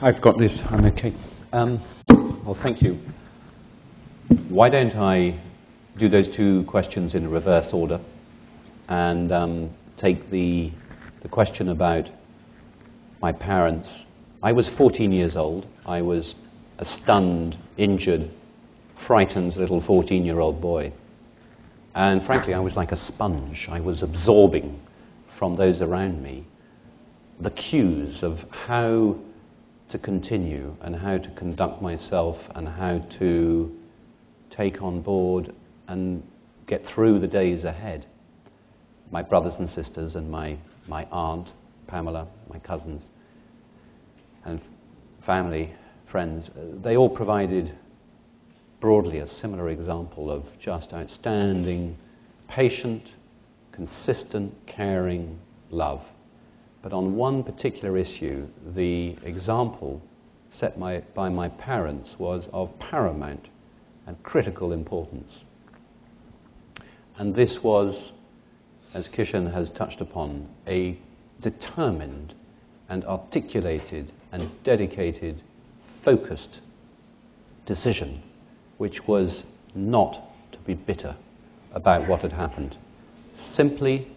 I've got this, I'm okay. Well, thank you. Why don't I do those 2 questions in reverse order and take the question about my parents. I was 14 years old. I was a stunned, injured, frightened little 14-year-old boy. And frankly, I was like a sponge. I was absorbing from those around me the cues of how to continue and how to conduct myself and how to take on board and get through the days ahead. My brothers and sisters and my aunt, Pamela, my cousins, and family, friends, they all provided broadly a similar example of just outstanding, patient, consistent, caring love. But on one particular issue, the example set by my parents was of paramount and critical importance. And this was, as Kishan has touched upon, a determined and articulated and dedicated, focused decision, which was not to be bitter about what had happened, simply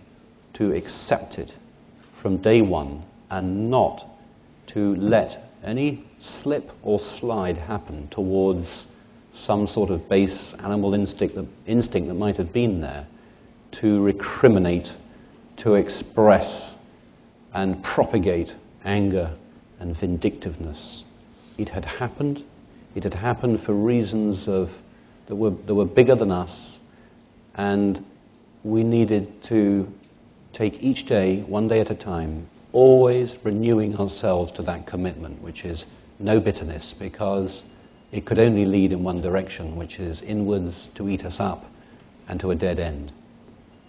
to accept it from day one and not to let any slip or slide happen towards some sort of base animal instinct that might have been there to recriminate, to express and propagate anger and vindictiveness. It had happened. It had happened for reasons that were bigger than us, and we needed to take each day, one day at a time, always renewing ourselves to that commitment, which is no bitterness, because it could only lead in one direction, which is inwards to eat us up and to a dead end.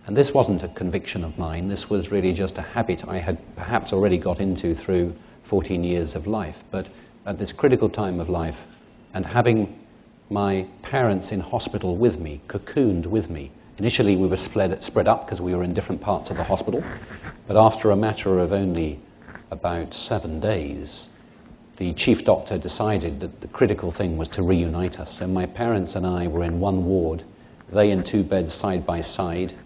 And this wasn't a conviction of mine. This was really just a habit I had perhaps already got into through 14 years of life. But at this critical time of life, and having my parents in hospital with me, cocooned with me. Initially we were spread up because we were in different parts of the hospital, but after a matter of only about 7 days, the chief doctor decided that the critical thing was to reunite us. So my parents and I were in one ward, they in 2 beds side by side.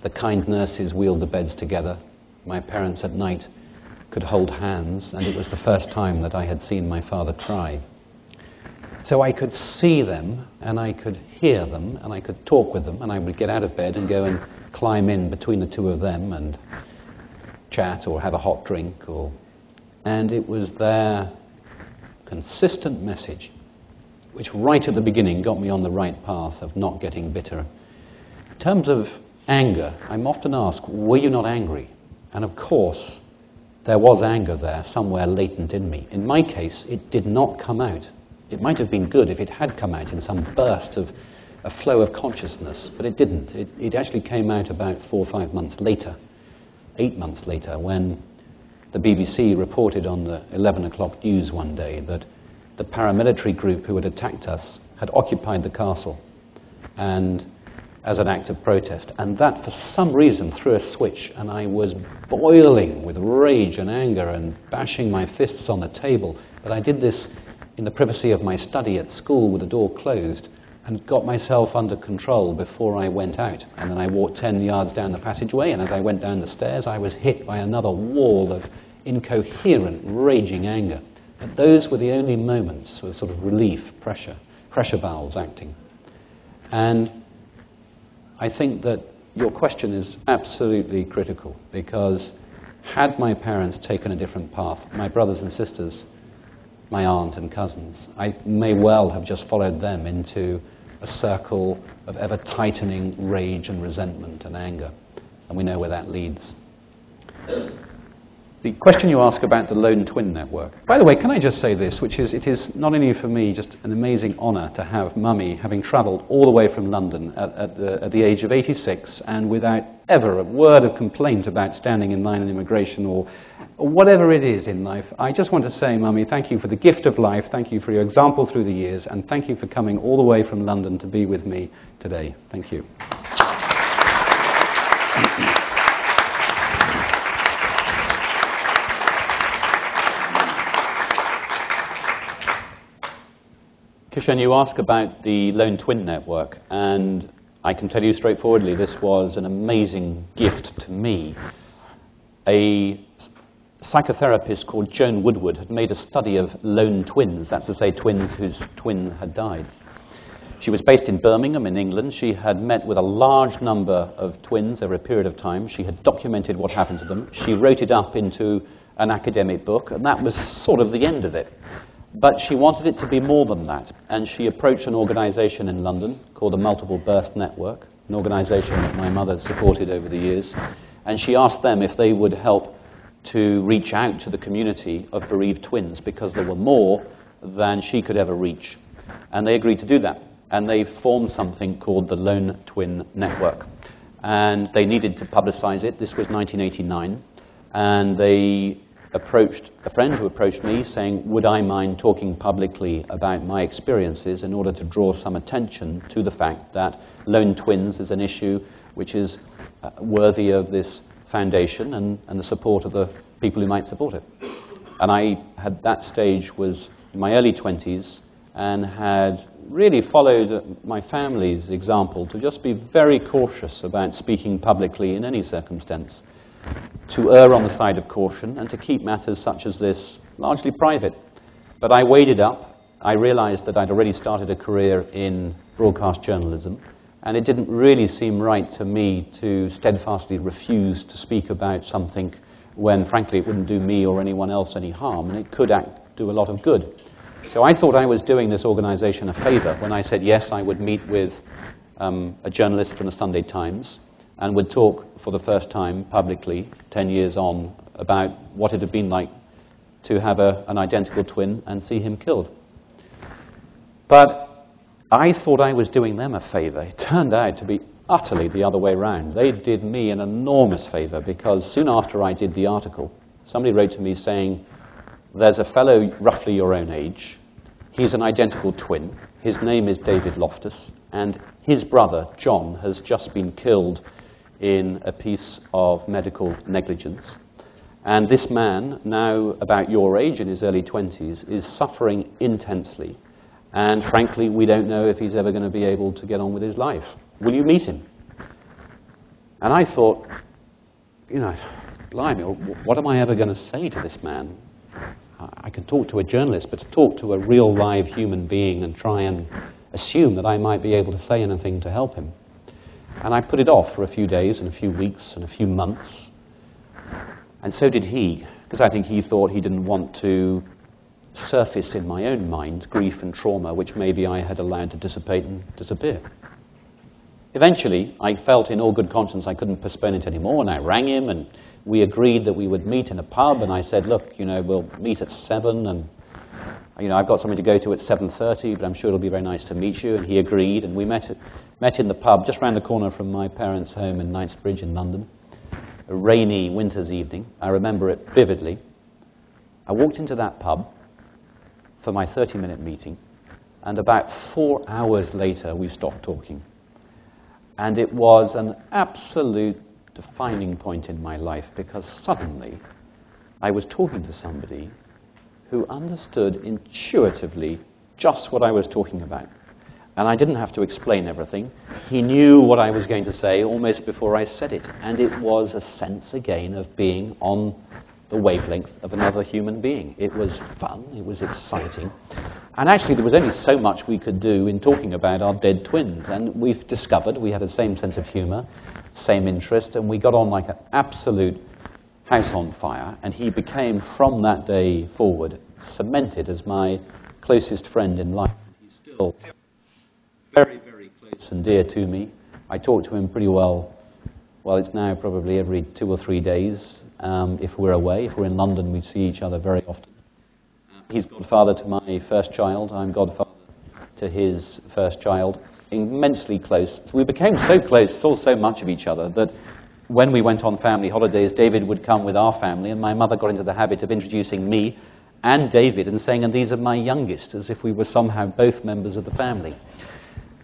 The kind nurses wheeled the beds together. My parents at night could hold hands, and it was the first time that I had seen my father cry. So I could see them, and I could hear them, and I could talk with them, and I would get out of bed and go and climb in between the 2 of them and chat or have a hot drink. And it was their consistent message, which right at the beginning got me on the right path of not getting bitter. In terms of anger, I'm often asked, were you not angry? And of course, there was anger there, somewhere latent in me. In my case, it did not come out. It might have been good if it had come out in some burst of a flow of consciousness, but it didn't. It actually came out about 4 or 5 months later, 8 months later, when the BBC reported on the 11 o'clock news one day that the paramilitary group who had attacked us had occupied the castle, and as an act of protest. And that, for some reason, threw a switch, and I was boiling with rage and anger and bashing my fists on the table. But I did this in the privacy of my study at school with the door closed, and got myself under control before I went out. And then I walked 10 yards down the passageway, and as I went down the stairs, I was hit by another wall of incoherent, raging anger. But those were the only moments of sort of relief, pressure valves acting. And I think that your question is absolutely critical, because had my parents taken a different path, my brothers and sisters, my aunt and cousins, I may well have just followed them into a circle of ever tightening rage and resentment and anger. And we know where that leads. The question you ask about the lone twin network. By the way, can I just say this, which is, it is not only for me just an amazing honour to have Mummy, having travelled all the way from London at the age of 86, and without ever a word of complaint about standing in line in immigration or whatever it is in life. I just want to say, Mummy, thank you for the gift of life, thank you for your example through the years, and thank you for coming all the way from London to be with me today. Thank you. Kishan, you ask about the lone twin network, and I can tell you straightforwardly this was an amazing gift to me. A psychotherapist called Joan Woodward had made a study of lone twins, that's to say twins whose twin had died. She was based in Birmingham in England. She had met with a large number of twins over a period of time. She had documented what happened to them. She wrote it up into an academic book, and that was sort of the end of it. But she wanted it to be more than that, and she approached an organisation in London called the Multiple Birth Network, an organisation that my mother supported over the years, and she asked them if they would help to reach out to the community of bereaved twins, because there were more than she could ever reach. And they agreed to do that, and they formed something called the Lone Twin Network. And they needed to publicise it. This was 1989, and they approached a friend who approached me saying, would I mind talking publicly about my experiences in order to draw some attention to the fact that lone twins is an issue which is worthy of this foundation and the support of the people who might support it. And I had, that stage was in my early 20s, and had really followed my family's example to just be very cautious about speaking publicly in any circumstance, to err on the side of caution and to keep matters such as this largely private. But I weighed it up. I realized that I'd already started a career in broadcast journalism, and it didn't really seem right to me to steadfastly refuse to speak about something when, frankly, it wouldn't do me or anyone else any harm, and it could do a lot of good. So I thought I was doing this organisation a favour when I said yes, I would meet with a journalist from the Sunday Times and would talk for the first time publicly, 10 years on, about what it had been like to have an identical twin and see him killed. But I thought I was doing them a favour. It turned out to be utterly the other way around. They did me an enormous favour, because soon after I did the article, somebody wrote to me saying, there's a fellow roughly your own age, he's an identical twin, his name is David Loftus, and his brother, John, has just been killed in a piece of medical negligence. And this man, now about your age, in his early 20s, is suffering intensely. And frankly, we don't know if he's ever going to be able to get on with his life. Will you meet him? And I thought, you know, blimey, what am I ever going to say to this man? I can talk to a journalist, but to talk to a real live human being and try and assume that I might be able to say anything to help him. And I put it off for a few days and a few weeks and a few months. And so did he, because I think he thought he didn't want to surface in my own mind grief and trauma which maybe I had allowed to dissipate and disappear. Eventually, I felt in all good conscience I couldn't postpone it anymore, and I rang him, and we agreed that we would meet in a pub, and I said, look, you know, we'll meet at 7, and you know, I've got something to go to at 7:30, but I'm sure it'll be very nice to meet you, and he agreed, and we met in the pub just round the corner from my parents' home in Knightsbridge in London, a rainy winter's evening. I remember it vividly. I walked into that pub for my 30-minute meeting, and about 4 hours later we stopped talking. And it was an absolute defining point in my life, because suddenly I was talking to somebody who understood intuitively just what I was talking about. And I didn't have to explain everything. He knew what I was going to say almost before I said it. And it was a sense, again, of being on the wavelength of another human being. It was fun, it was exciting. And actually there was only so much we could do in talking about our dead twins. And we've discovered we had the same sense of humour, same interest, and we got on like an absolute house on fire. And he became, from that day forward, cemented as my closest friend in life. He's still very, very close and dear to me. I talk to him pretty well. Well, it's now probably every 2 or 3 days. If we're away, if we're in London, we see each other very often. He's godfather to my first child. I'm godfather to his first child. Immensely close. So we became so close, saw so much of each other, that when we went on family holidays, David would come with our family, and my mother got into the habit of introducing me and David and saying, and these are my youngest, as if we were somehow both members of the family.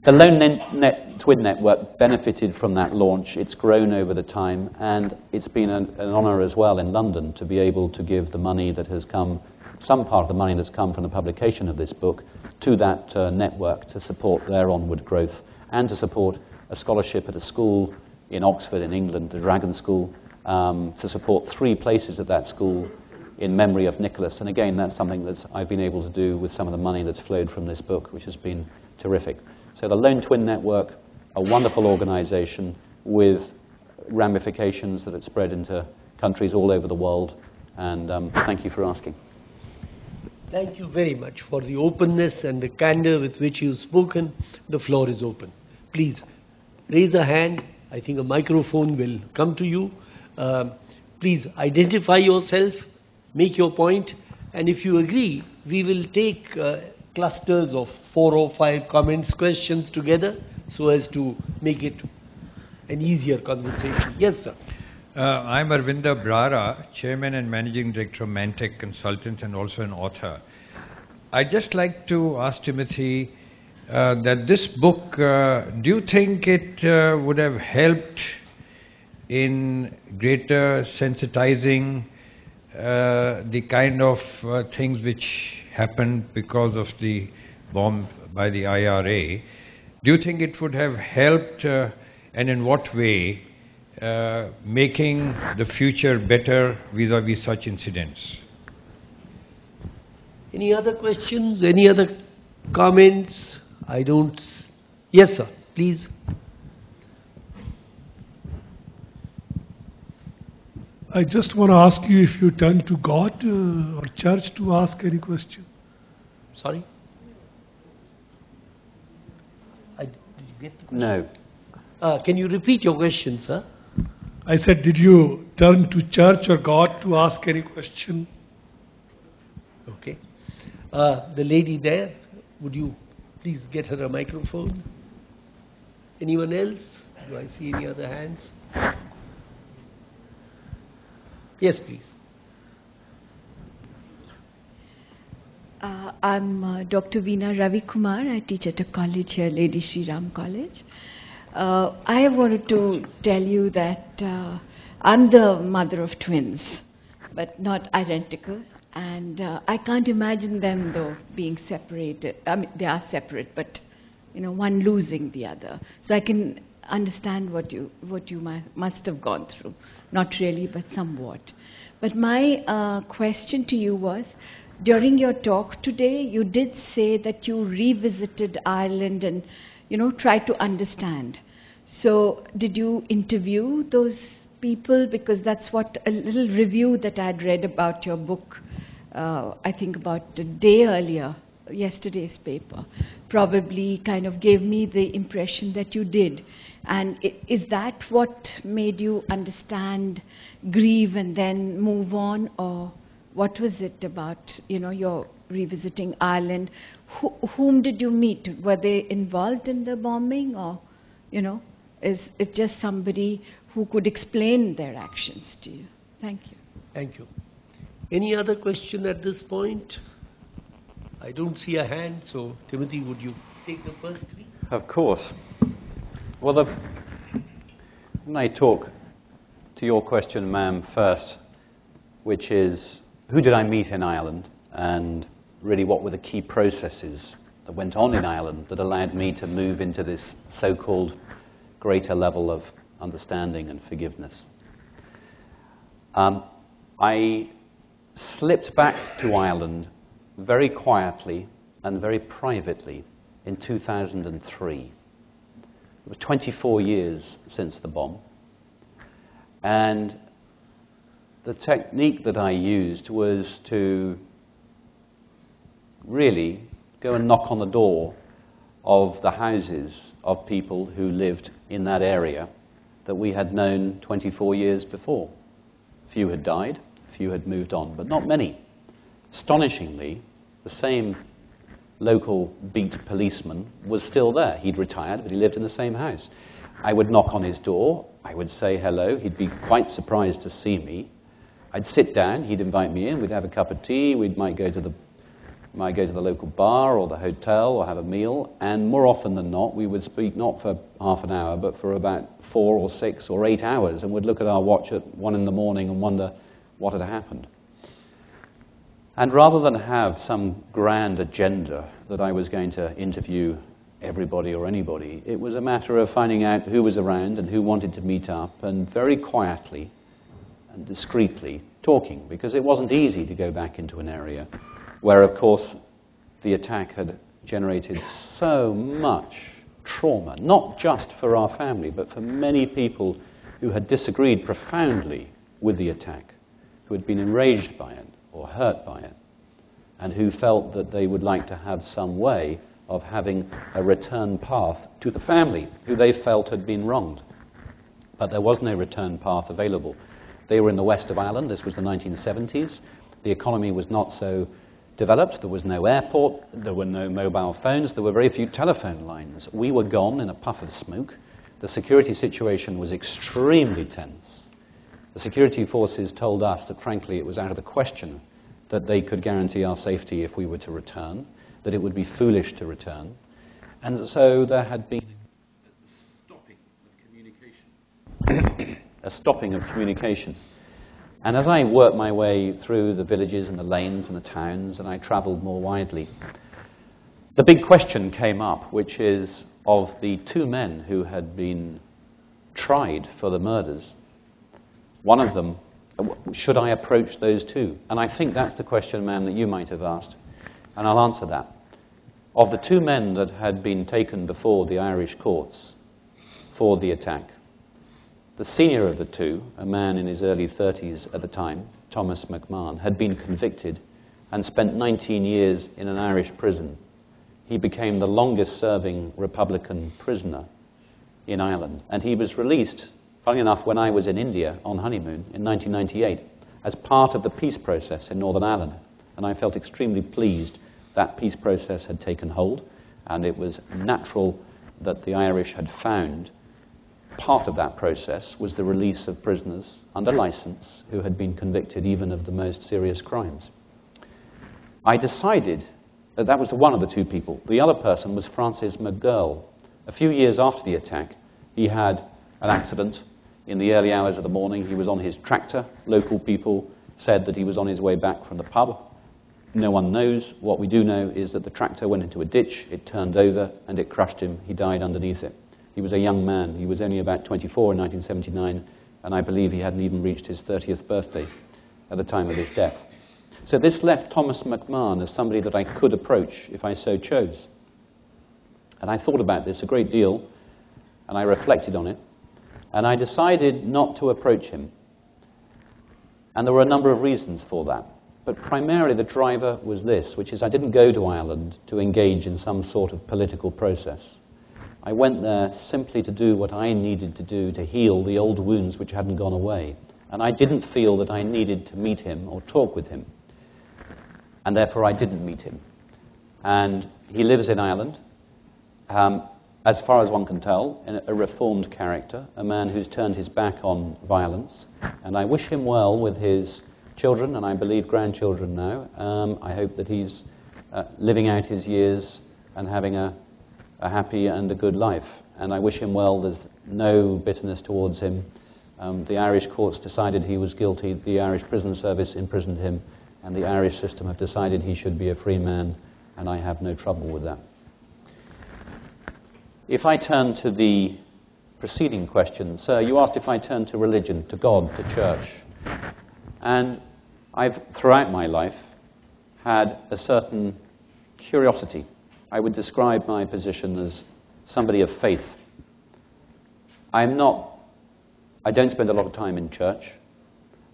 The Lone Twin Network benefited from that launch. It's grown over the time, and it's been an honour as well in London to be able to give the money that has come, some part of the money that's come from the publication of this book, to that network to support their onward growth, and to support a scholarship at a school in Oxford in England, the Dragon School, to support 3 places at that school in memory of Nicholas. And again, that's something that I've been able to do with some of the money that's flowed from this book, which has been terrific. So the Lone Twin Network, a wonderful organisation with ramifications that have spread into countries all over the world, And thank you for asking. Thank you very much for the openness and the candor with which you've spoken. The floor is open. Please raise a hand. I think a microphone will come to you. Please identify yourself, make your point, and if you agree, we will take clusters of 4 or 5 comments, questions together so as to make it an easier conversation. Yes, sir. I'm Arvinda Brara, Chairman and Managing Director of Mantech Consultants and also an author. I'd just like to ask Timothy that this book, do you think it would have helped in greater sensitizing the kind of things which happened because of the bomb by the IRA? Do you think it would have helped, and in what way, making the future better vis-a-vis such incidents? Any other questions? Any other comments? Yes, sir, please. I just want to ask you if you turn to God or church to ask any question. Sorry? Did you get the question? No. Can you repeat your question, sir? I said, did you turn to church or God to ask any question? Okay. The lady there, would you please get her a microphone? Anyone else? Do I see any other hands? Yes, please. I'm Dr. Veena Ravi Kumar. I teach at a college here, Lady Shri Ram College. I wanted to tell you that I'm the mother of twins, but not identical. And I can't imagine them, though, being separated. I mean, they are separate, but, one losing the other. So I can understand what you must have gone through. Not really, but somewhat. But my question to you was, during your talk today, you did say that you revisited Ireland and, tried to understand. So did you interview those people? Because that's what a little review that I'd read about your book, I think about a day earlier, yesterday's paper, probably kind of gave me the impression that you did. And is that what made you understand, grieve, and then move on? Or what was it about, your revisiting Ireland? Whom did you meet? Were they involved in the bombing? Or, is it just somebody who could explain their actions to you? Thank you. Thank you. Any other question at this point? I don't see a hand, so Timothy, would you take the first 3? Of course. Well, when I talk to your question, ma'am, first, which is, who did I meet in Ireland, and really what were the key processes that went on in Ireland that allowed me to move into this so-called greater level of understanding and forgiveness. I slipped back to Ireland very quietly and very privately in 2003. It was 24 years since the bomb. And the technique that I used was to really go and knock on the door of the houses of people who lived in that area that we had known 24 years before. A few had died, a few had moved on, but not many. Astonishingly, the same local beat policeman was still there. He'd retired, but he lived in the same house. I would knock on his door, I would say hello, he'd be quite surprised to see me. I'd sit down, he'd invite me in, we'd have a cup of tea, we might go to the local bar or the hotel or have a meal, and more often than not, we would speak not for half an hour, but for about 4 or 6 or 8 hours, and would look at our watch at 1 in the morning and wonder what had happened. And rather than have some grand agenda that I was going to interview everybody or anybody, it was a matter of finding out who was around and who wanted to meet up, and very quietly and discreetly talking, because it wasn't easy to go back into an area where, of course, the attack had generated so much trauma, not just for our family, but for many people who had disagreed profoundly with the attack. who had been enraged by it or hurt by it, and who felt that they would like to have some way of having a return path to the family who they felt had been wronged. But there was no return path available. They were in the west of Ireland. This was the 1970s. The economy was not so developed. There was no airport. There were no mobile phones. There were very few telephone lines. We were gone in a puff of smoke. The security situation was extremely tense. The security forces told us that, frankly, it was out of the question that they could guarantee our safety if we were to return, that it would be foolish to return. And so there had been a stopping of communication. And as I worked my way through the villages and the lanes and the towns, and I travelled more widely, the big question came up, which is, of the two men who had been tried for the murders, one of them, should I approach those two? And I think that's the question, ma'am, that you might have asked, and I'll answer that. Of the two men that had been taken before the Irish courts for the attack, the senior of the two, a man in his early 30s at the time, Thomas McMahon, had been convicted and spent 19 years in an Irish prison. He became the longest-serving Republican prisoner in Ireland, and he was released, funnily enough, when I was in India on honeymoon in 1998 as part of the peace process in Northern Ireland. And I felt extremely pleased that peace process had taken hold, and it was natural that the Irish had found part of that process was the release of prisoners under license who had been convicted even of the most serious crimes. I decided that that was one of the two people. The other person was Francis McGurl. A few years after the attack, he had an accident in the early hours of the morning. He was on his tractor. Local people said that he was on his way back from the pub. No one knows. What we do know is that the tractor went into a ditch, it turned over, and it crushed him. He died underneath it. He was a young man. He was only about 24 in 1979, and I believe he hadn't even reached his 30th birthday at the time of his death. So this left Thomas McMahon as somebody that I could approach if I so chose. And I thought about this a great deal, and I reflected on it, and I decided not to approach him. And there were a number of reasons for that. But primarily the driver was this, which is I didn't go to Ireland to engage in some sort of political process. I went there simply to do what I needed to do to heal the old wounds which hadn't gone away. And I didn't feel that I needed to meet him or talk with him. And therefore I didn't meet him. And he lives in Ireland, as far as one can tell, a reformed character, a man who's turned his back on violence. And I wish him well with his children, and I believe grandchildren now. I hope that he's living out his years and having a happy and a good life. And I wish him well. There's no bitterness towards him. The Irish courts decided he was guilty. The Irish prison service imprisoned him. And the Irish system have decided he should be a free man. And I have no trouble with that. If I turn to the preceding question, sir, you asked if I turn to religion, to God, to church. And I've, throughout my life, had a certain curiosity. I would describe my position as somebody of faith. I don't spend a lot of time in church,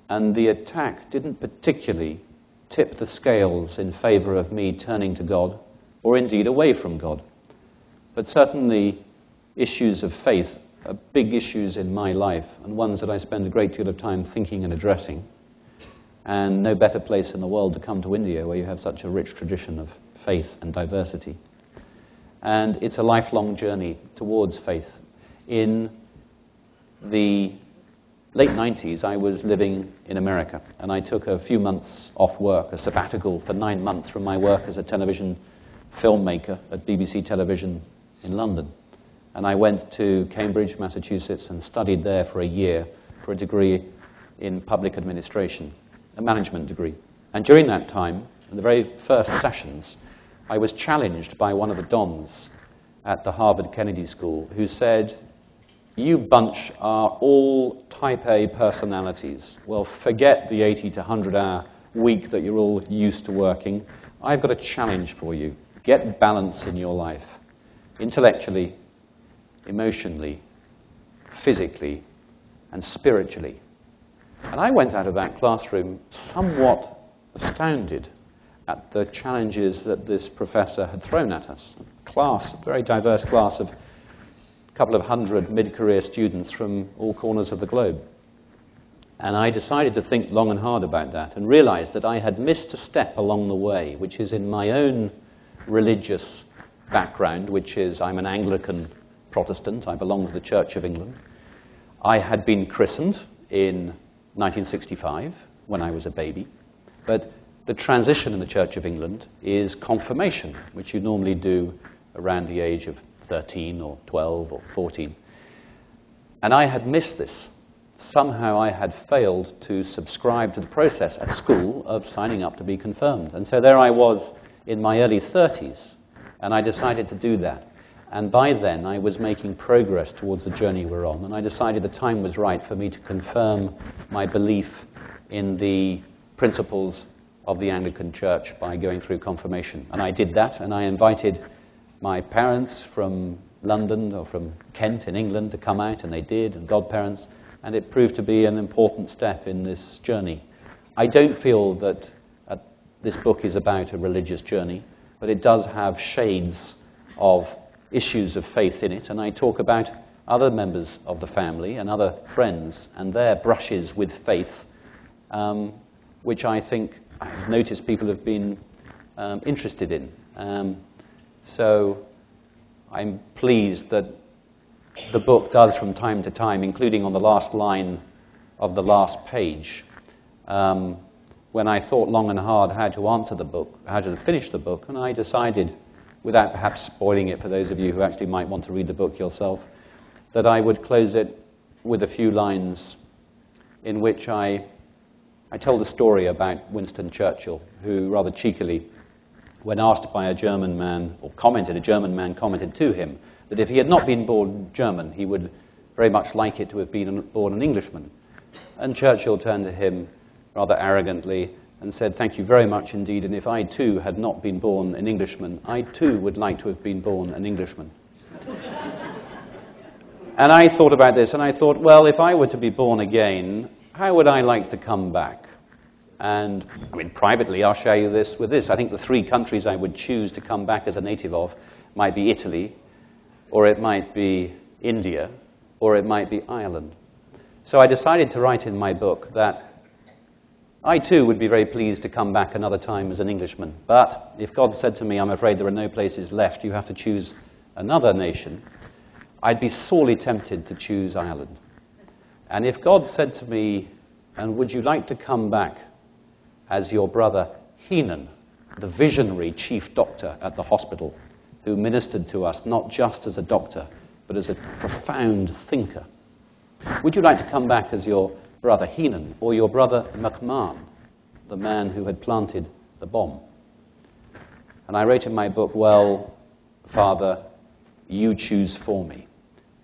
and the attack didn't particularly tip the scales in favor of me turning to God, or indeed away from God. But certainly issues of faith are big issues in my life, and ones that I spend a great deal of time thinking and addressing. And no better place in the world to come to India, where you have such a rich tradition of faith and diversity. And it's a lifelong journey towards faith. In the late 90s, I was living in America, and I took a few months off work, a sabbatical for 9 months from my work as a television filmmaker at BBC Television in London. And I went to Cambridge, Massachusetts, and studied there for a year for a degree in public administration, a management degree. And during that time, in the very first sessions, I was challenged by one of the dons at the Harvard Kennedy School who said, "You bunch are all type A personalities. Well, forget the 80 to 100-hour week that you're all used to working. I've got a challenge for you. Get balance in your life, intellectually, emotionally, physically, and spiritually. And I went out of that classroom somewhat astounded at the challenges that this professor had thrown at us. A very diverse class of a couple of hundred mid-career students from all corners of the globe. And I decided to think long and hard about that and realized that I had missed a step along the way, which is in my own religious background, which is I'm an Anglican Protestant. I belong to the Church of England. I had been christened in 1965 when I was a baby, but the transition in the Church of England is confirmation, which you normally do around the age of 13 or 12 or 14. And I had missed this. Somehow I had failed to subscribe to the process at school of signing up to be confirmed. And so there I was in my early 30s, and I decided to do that. And by then I was making progress towards the journey we're on, and I decided the time was right for me to confirm my belief in the principles of the Anglican Church by going through confirmation. And I did that, and I invited my parents from London or from Kent in England to come out, and they did, and godparents, and it proved to be an important step in this journey. I don't feel that this book is about a religious journey, but it does have shades of issues of faith in it, and I talk about other members of the family and other friends and their brushes with faith, which I think I've noticed people have been interested in. So I'm pleased that the book does from time to time, including on the last line of the last page, when I thought long and hard how to answer the book, how to finish the book, and I decided, without perhaps spoiling it for those of you who actually might want to read the book yourself, that I would close it with a few lines in which I told a story about Winston Churchill, who rather cheekily, when asked by a German man commented to him that if he had not been born German, he would very much like it to have been born an Englishman. And Churchill turned to him rather arrogantly and said, "Thank you very much indeed, and if I too had not been born an Englishman, I too would like to have been born an Englishman." And I thought about this, and I thought, well, if I were to be born again, how would I like to come back? And I mean, privately, I'll share you this with this. I think the three countries I would choose to come back as a native of might be Italy, or it might be India, or it might be Ireland. So I decided to write in my book that I too would be very pleased to come back another time as an Englishman. But if God said to me, "I'm afraid there are no places left, you have to choose another nation," I'd be sorely tempted to choose Ireland. And if God said to me, "And would you like to come back as your brother Heenan, the visionary chief doctor at the hospital, who ministered to us not just as a doctor, but as a profound thinker? Would you like to come back as your brother Heenan, or your brother McMahon, the man who had planted the bomb?" And I wrote in my book, "Well, Father, you choose for me,"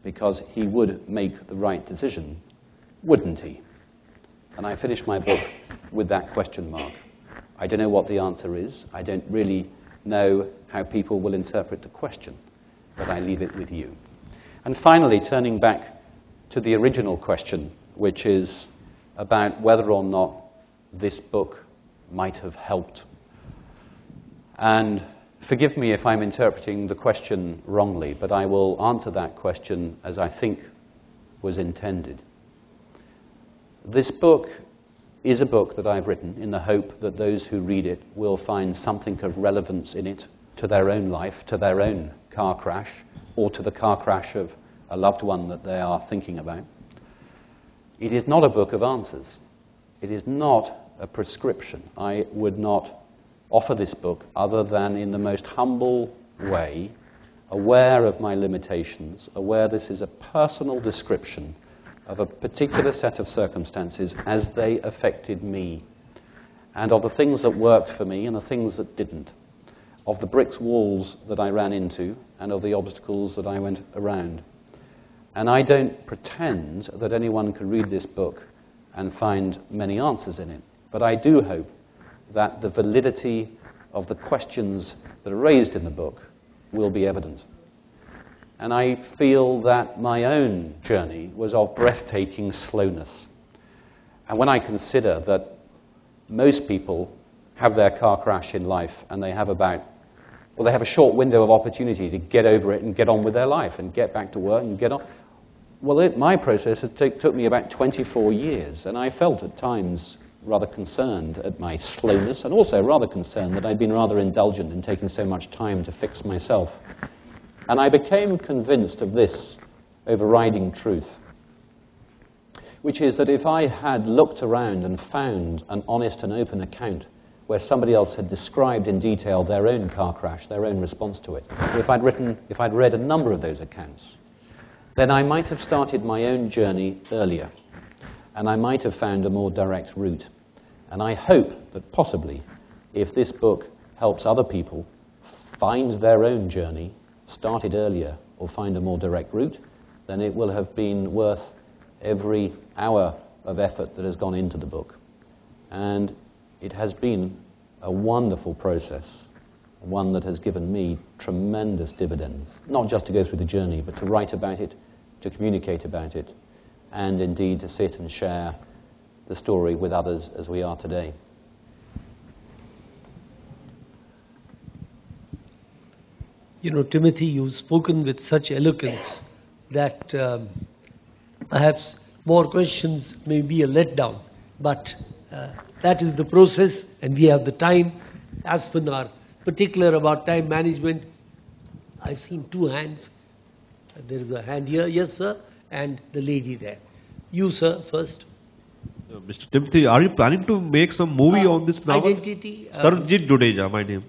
because he would make the right decision, wouldn't he? And I finished my book with that question mark. I don't know what the answer is. I don't really know how people will interpret the question, but I leave it with you. And finally, turning back to the original question, which is about whether or not this book might have helped. And forgive me if I'm interpreting the question wrongly, but I will answer that question as I think was intended. This book is a book that I've written in the hope that those who read it will find something of relevance in it to their own life, to their own car crash, or to the car crash of a loved one that they are thinking about. It is not a book of answers. It is not a prescription. I would not offer this book other than in the most humble way, aware of my limitations, aware this is a personal description of a particular set of circumstances as they affected me, and of the things that worked for me and the things that didn't, of the brick walls that I ran into and of the obstacles that I went around. And I don't pretend that anyone can read this book and find many answers in it, but I do hope that the validity of the questions that are raised in the book will be evident. And I feel that my own journey was of breathtaking slowness. And when I consider that most people have their car crash in life and they have they have a short window of opportunity to get over it and get on with their life and get back to work and get on. Well, my process took me about 24 years, and I felt at times rather concerned at my slowness, and also rather concerned that I'd been rather indulgent in taking so much time to fix myself. And I became convinced of this overriding truth, which is that if I had looked around and found an honest and open account where somebody else had described in detail their own car crash, their own response to it, if I'd read a number of those accounts, then I might have started my own journey earlier, and I might have found a more direct route. And I hope that possibly, if this book helps other people find their own journey, start it earlier, or find a more direct route, then it will have been worth every hour of effort that has gone into the book. And it has been a wonderful process, one that has given me tremendous dividends, not just to go through the journey, but to write about it, to communicate about it, and indeed to sit and share the story with others as we are today. You know, Timothy, you've spoken with such eloquence that perhaps more questions may be a letdown, but that is the process, and we have the time. Aspen are particular about time management. I've seen two hands. There is a hand here, yes sir, and the lady there. You sir, first. Mr. Timothy, are you planning to make some movie on this novel? Identity. Sarojit Dudeja, my name.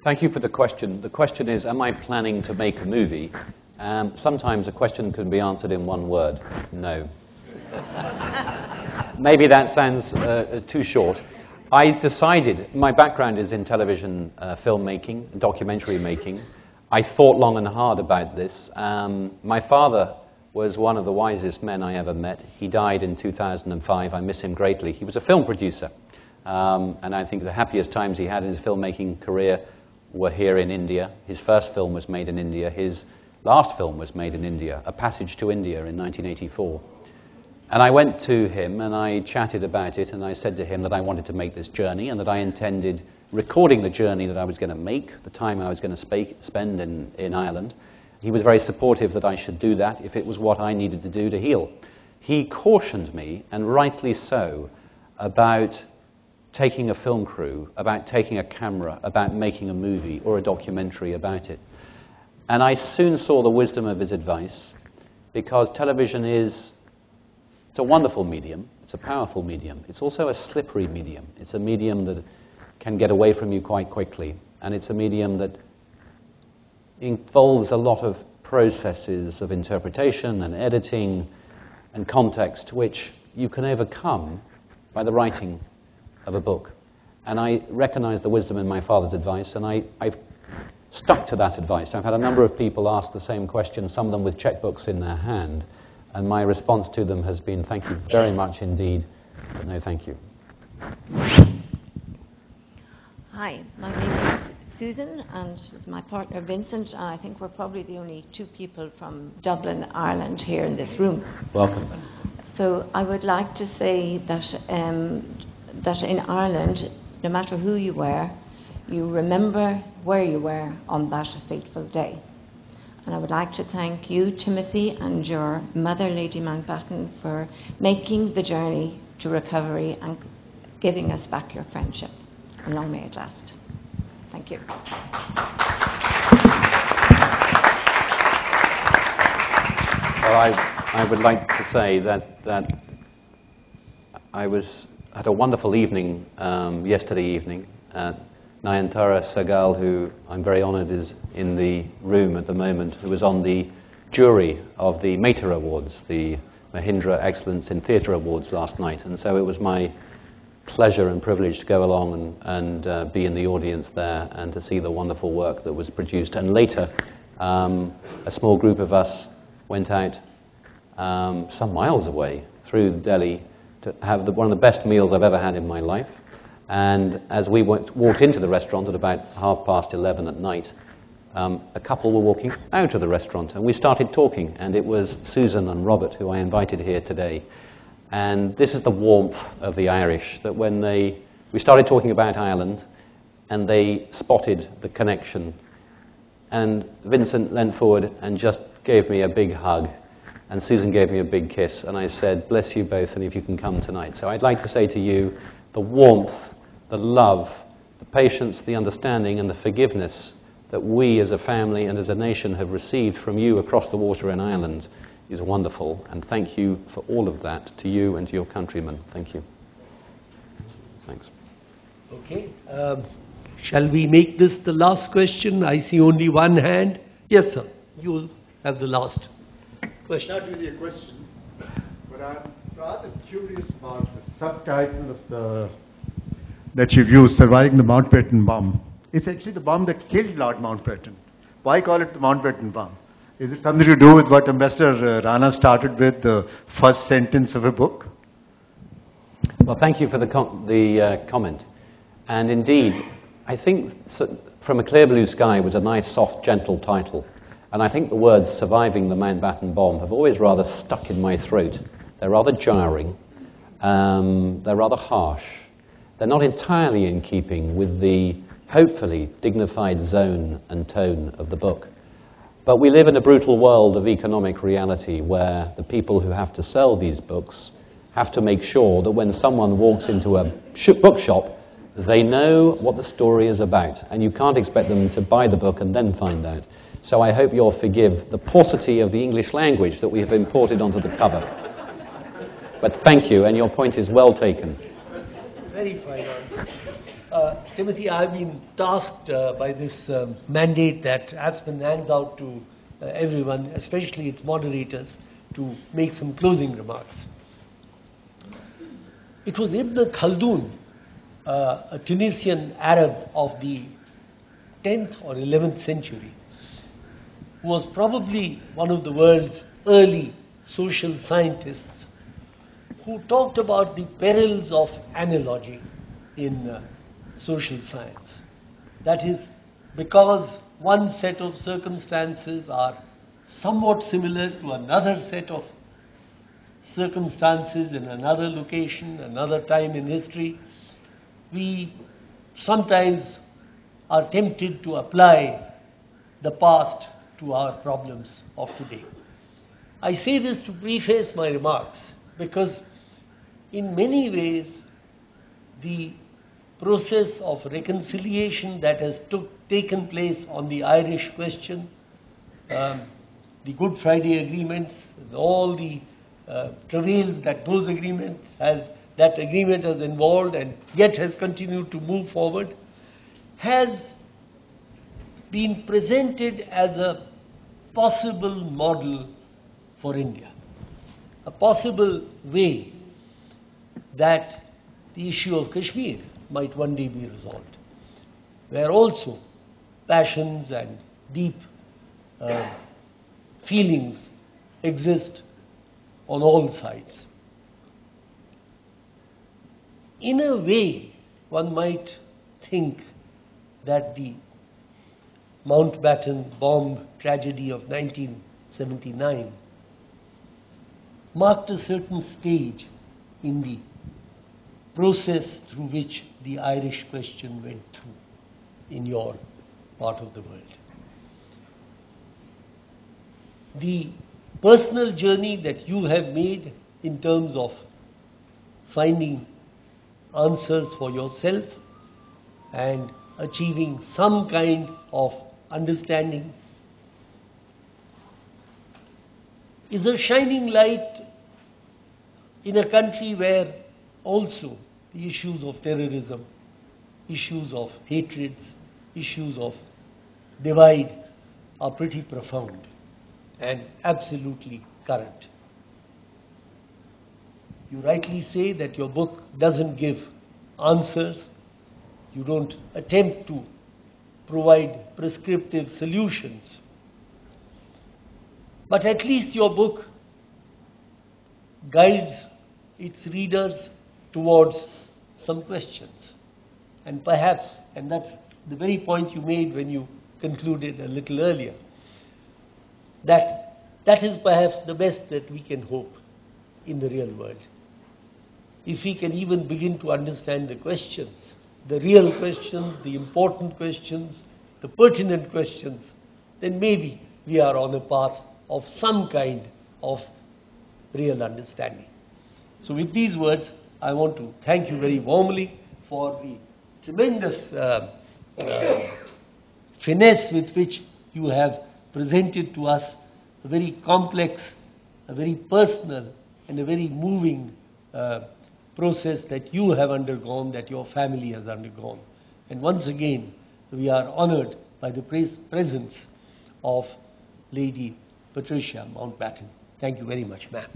Thank you for the question. The question is, am I planning to make a movie? Sometimes a question can be answered in one word: no. Maybe that sounds too short. I decided, my background is in television filmmaking, documentary making. I thought long and hard about this. My father was one of the wisest men I ever met. He died in 2005. I miss him greatly. He was a film producer. And I think the happiest times he had in his filmmaking career were here in India. His first film was made in India. His last film was made in India, A Passage to India in 1984. And I went to him and I chatted about it, and I said to him that I wanted to make this journey and that I intended recording the journey that I was going to make, the time I was going to spend in Ireland. He was very supportive that I should do that if it was what I needed to do to heal. He cautioned me, and rightly so, about taking a film crew, about taking a camera, about making a movie or a documentary about it. And I soon saw the wisdom of his advice, because television it's a wonderful medium, it's a powerful medium, it's also a slippery medium. It's a medium that can get away from you quite quickly, and it's a medium that involves a lot of processes of interpretation and editing and context which you can overcome by the writing of a book. And I recognize the wisdom in my father's advice, and I've stuck to that advice. I've had a number of people ask the same question, some of them with checkbooks in their hand, and my response to them has been, thank you very much indeed, but no thank you. Hi, my name is Susan, and my partner Vincent, and I think we're probably the only two people from Dublin, Ireland here in this room. Welcome. So I would like to say that that in Ireland, no matter who you were, you remember where you were on that fateful day. And I would like to thank you, Timothy, and your mother, Lady Mountbatten, for making the journey to recovery and giving us back your friendship. And long may it last. Thank you. Well, I would like to say that I had a wonderful evening yesterday evening. Nayantara Sahgal, who I'm very honoured is in the room at the moment, who was on the jury of the Mehta Awards, the Mahindra Excellence in Theatre Awards last night. And so it was my pleasure and privilege to go along and be in the audience there and to see the wonderful work that was produced. And later, a small group of us went out some miles away through Delhi to have one of the best meals I've ever had in my life. And as we walked into the restaurant at about 11:30 at night, a couple were walking out of the restaurant, and we started talking, and it was Susan and Robert who I invited here today. And this is the warmth of the Irish, that when we started talking about Ireland, and they spotted the connection, and Vincent leant forward and just gave me a big hug, and Susan gave me a big kiss, and I said, bless you both, and if you can come tonight. So I'd like to say to you, the warmth, the love, the patience, the understanding, and the forgiveness that we as a family and as a nation have received from you across the water in Ireland is wonderful, and thank you for all of that to you and to your countrymen. Thank you. Thanks. Okay. Shall we make this the last question? I see only one hand. Yes, sir. You have the last question. Not really a question, but I'm rather curious about the subtitle of that you've used, Surviving the Mountbatten Bomb. It's actually the bomb that killed Lord Mountbatten. Why call it the Mountbatten bomb? Is it something to do with what Ambassador Rana started with, the first sentence of a book? Well, thank you for the comment. And indeed, I think From a Clear Blue Sky was a nice, soft, gentle title. And I think the words surviving the Mountbatten bomb have always rather stuck in my throat. They're rather jarring. They're rather harsh. They're not entirely in keeping with the hopefully dignified zone and tone of the book. But we live in a brutal world of economic reality where the people who have to sell these books have to make sure that when someone walks into a bookshop, they know what the story is about. And you can't expect them to buy the book and then find out. So I hope you'll forgive the paucity of the English language that we have imported onto the cover. But thank you, and your point is well taken. Very fine answer. Timothy, I've been tasked by this mandate that Aspen hands out to everyone, especially its moderators, to make some closing remarks. It was Ibn Khaldun, a Tunisian Arab of the 10th or 11th century, who was probably one of the world's early social scientists, who talked about the perils of analogy in social science. That is, because one set of circumstances are somewhat similar to another set of circumstances in another location, another time in history, we sometimes are tempted to apply the past to our problems of today. I say this to preface my remarks because in many ways the process of reconciliation that has taken place on the Irish question, the Good Friday agreements, all the travails that those agreements that agreement has involved and yet has continued to move forward, has been presented as a possible model for India, a possible way that the issue of Kashmir might one day be resolved, where also passions and deep feelings exist on all sides. In a way, one might think that the Mountbatten bomb tragedy of 1979 marked a certain stage in the process through which the Irish question went through in your part of the world. The personal journey that you have made in terms of finding answers for yourself and achieving some kind of understanding is a shining light in a country where also the issues of terrorism, issues of hatreds, issues of divide are pretty profound and absolutely current. You rightly say that your book doesn't give answers. You don't attempt to provide prescriptive solutions. But at least your book guides its readers towards some questions. And perhaps, and that's the very point you made when you concluded a little earlier, that is perhaps the best that we can hope in the real world. If we can even begin to understand the questions, the real questions, the important questions, the pertinent questions, then maybe we are on a path of some kind of real understanding. So with these words, I want to thank you very warmly for the tremendous finesse with which you have presented to us a very complex, a very personal, and a very moving process that you have undergone, that your family has undergone. And once again, we are honored by the presence of Lady Patricia Mountbatten. Thank you very much, ma'am.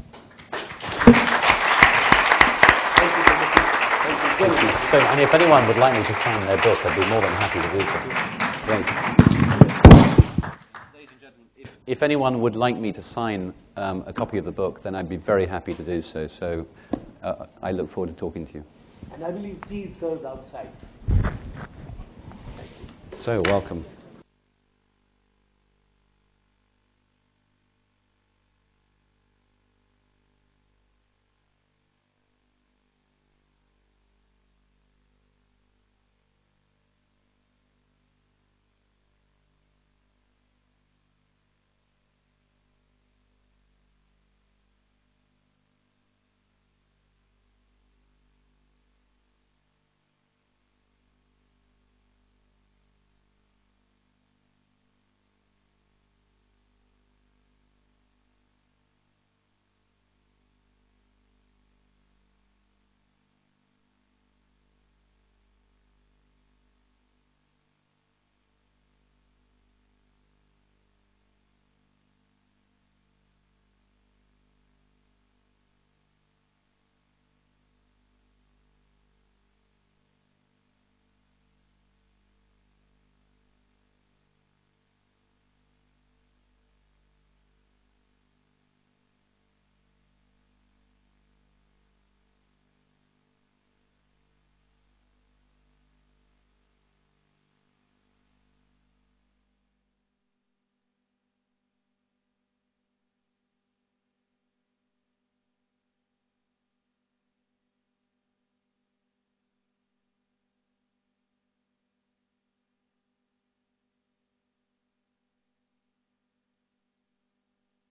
Thank you. So, and if anyone would like me to sign their book, I'd be more than happy to do so. Great. Ladies and gentlemen, if anyone would like me to sign a copy of the book, then I'd be very happy to do so. So I look forward to talking to you. And I believe tea is served outside. So welcome.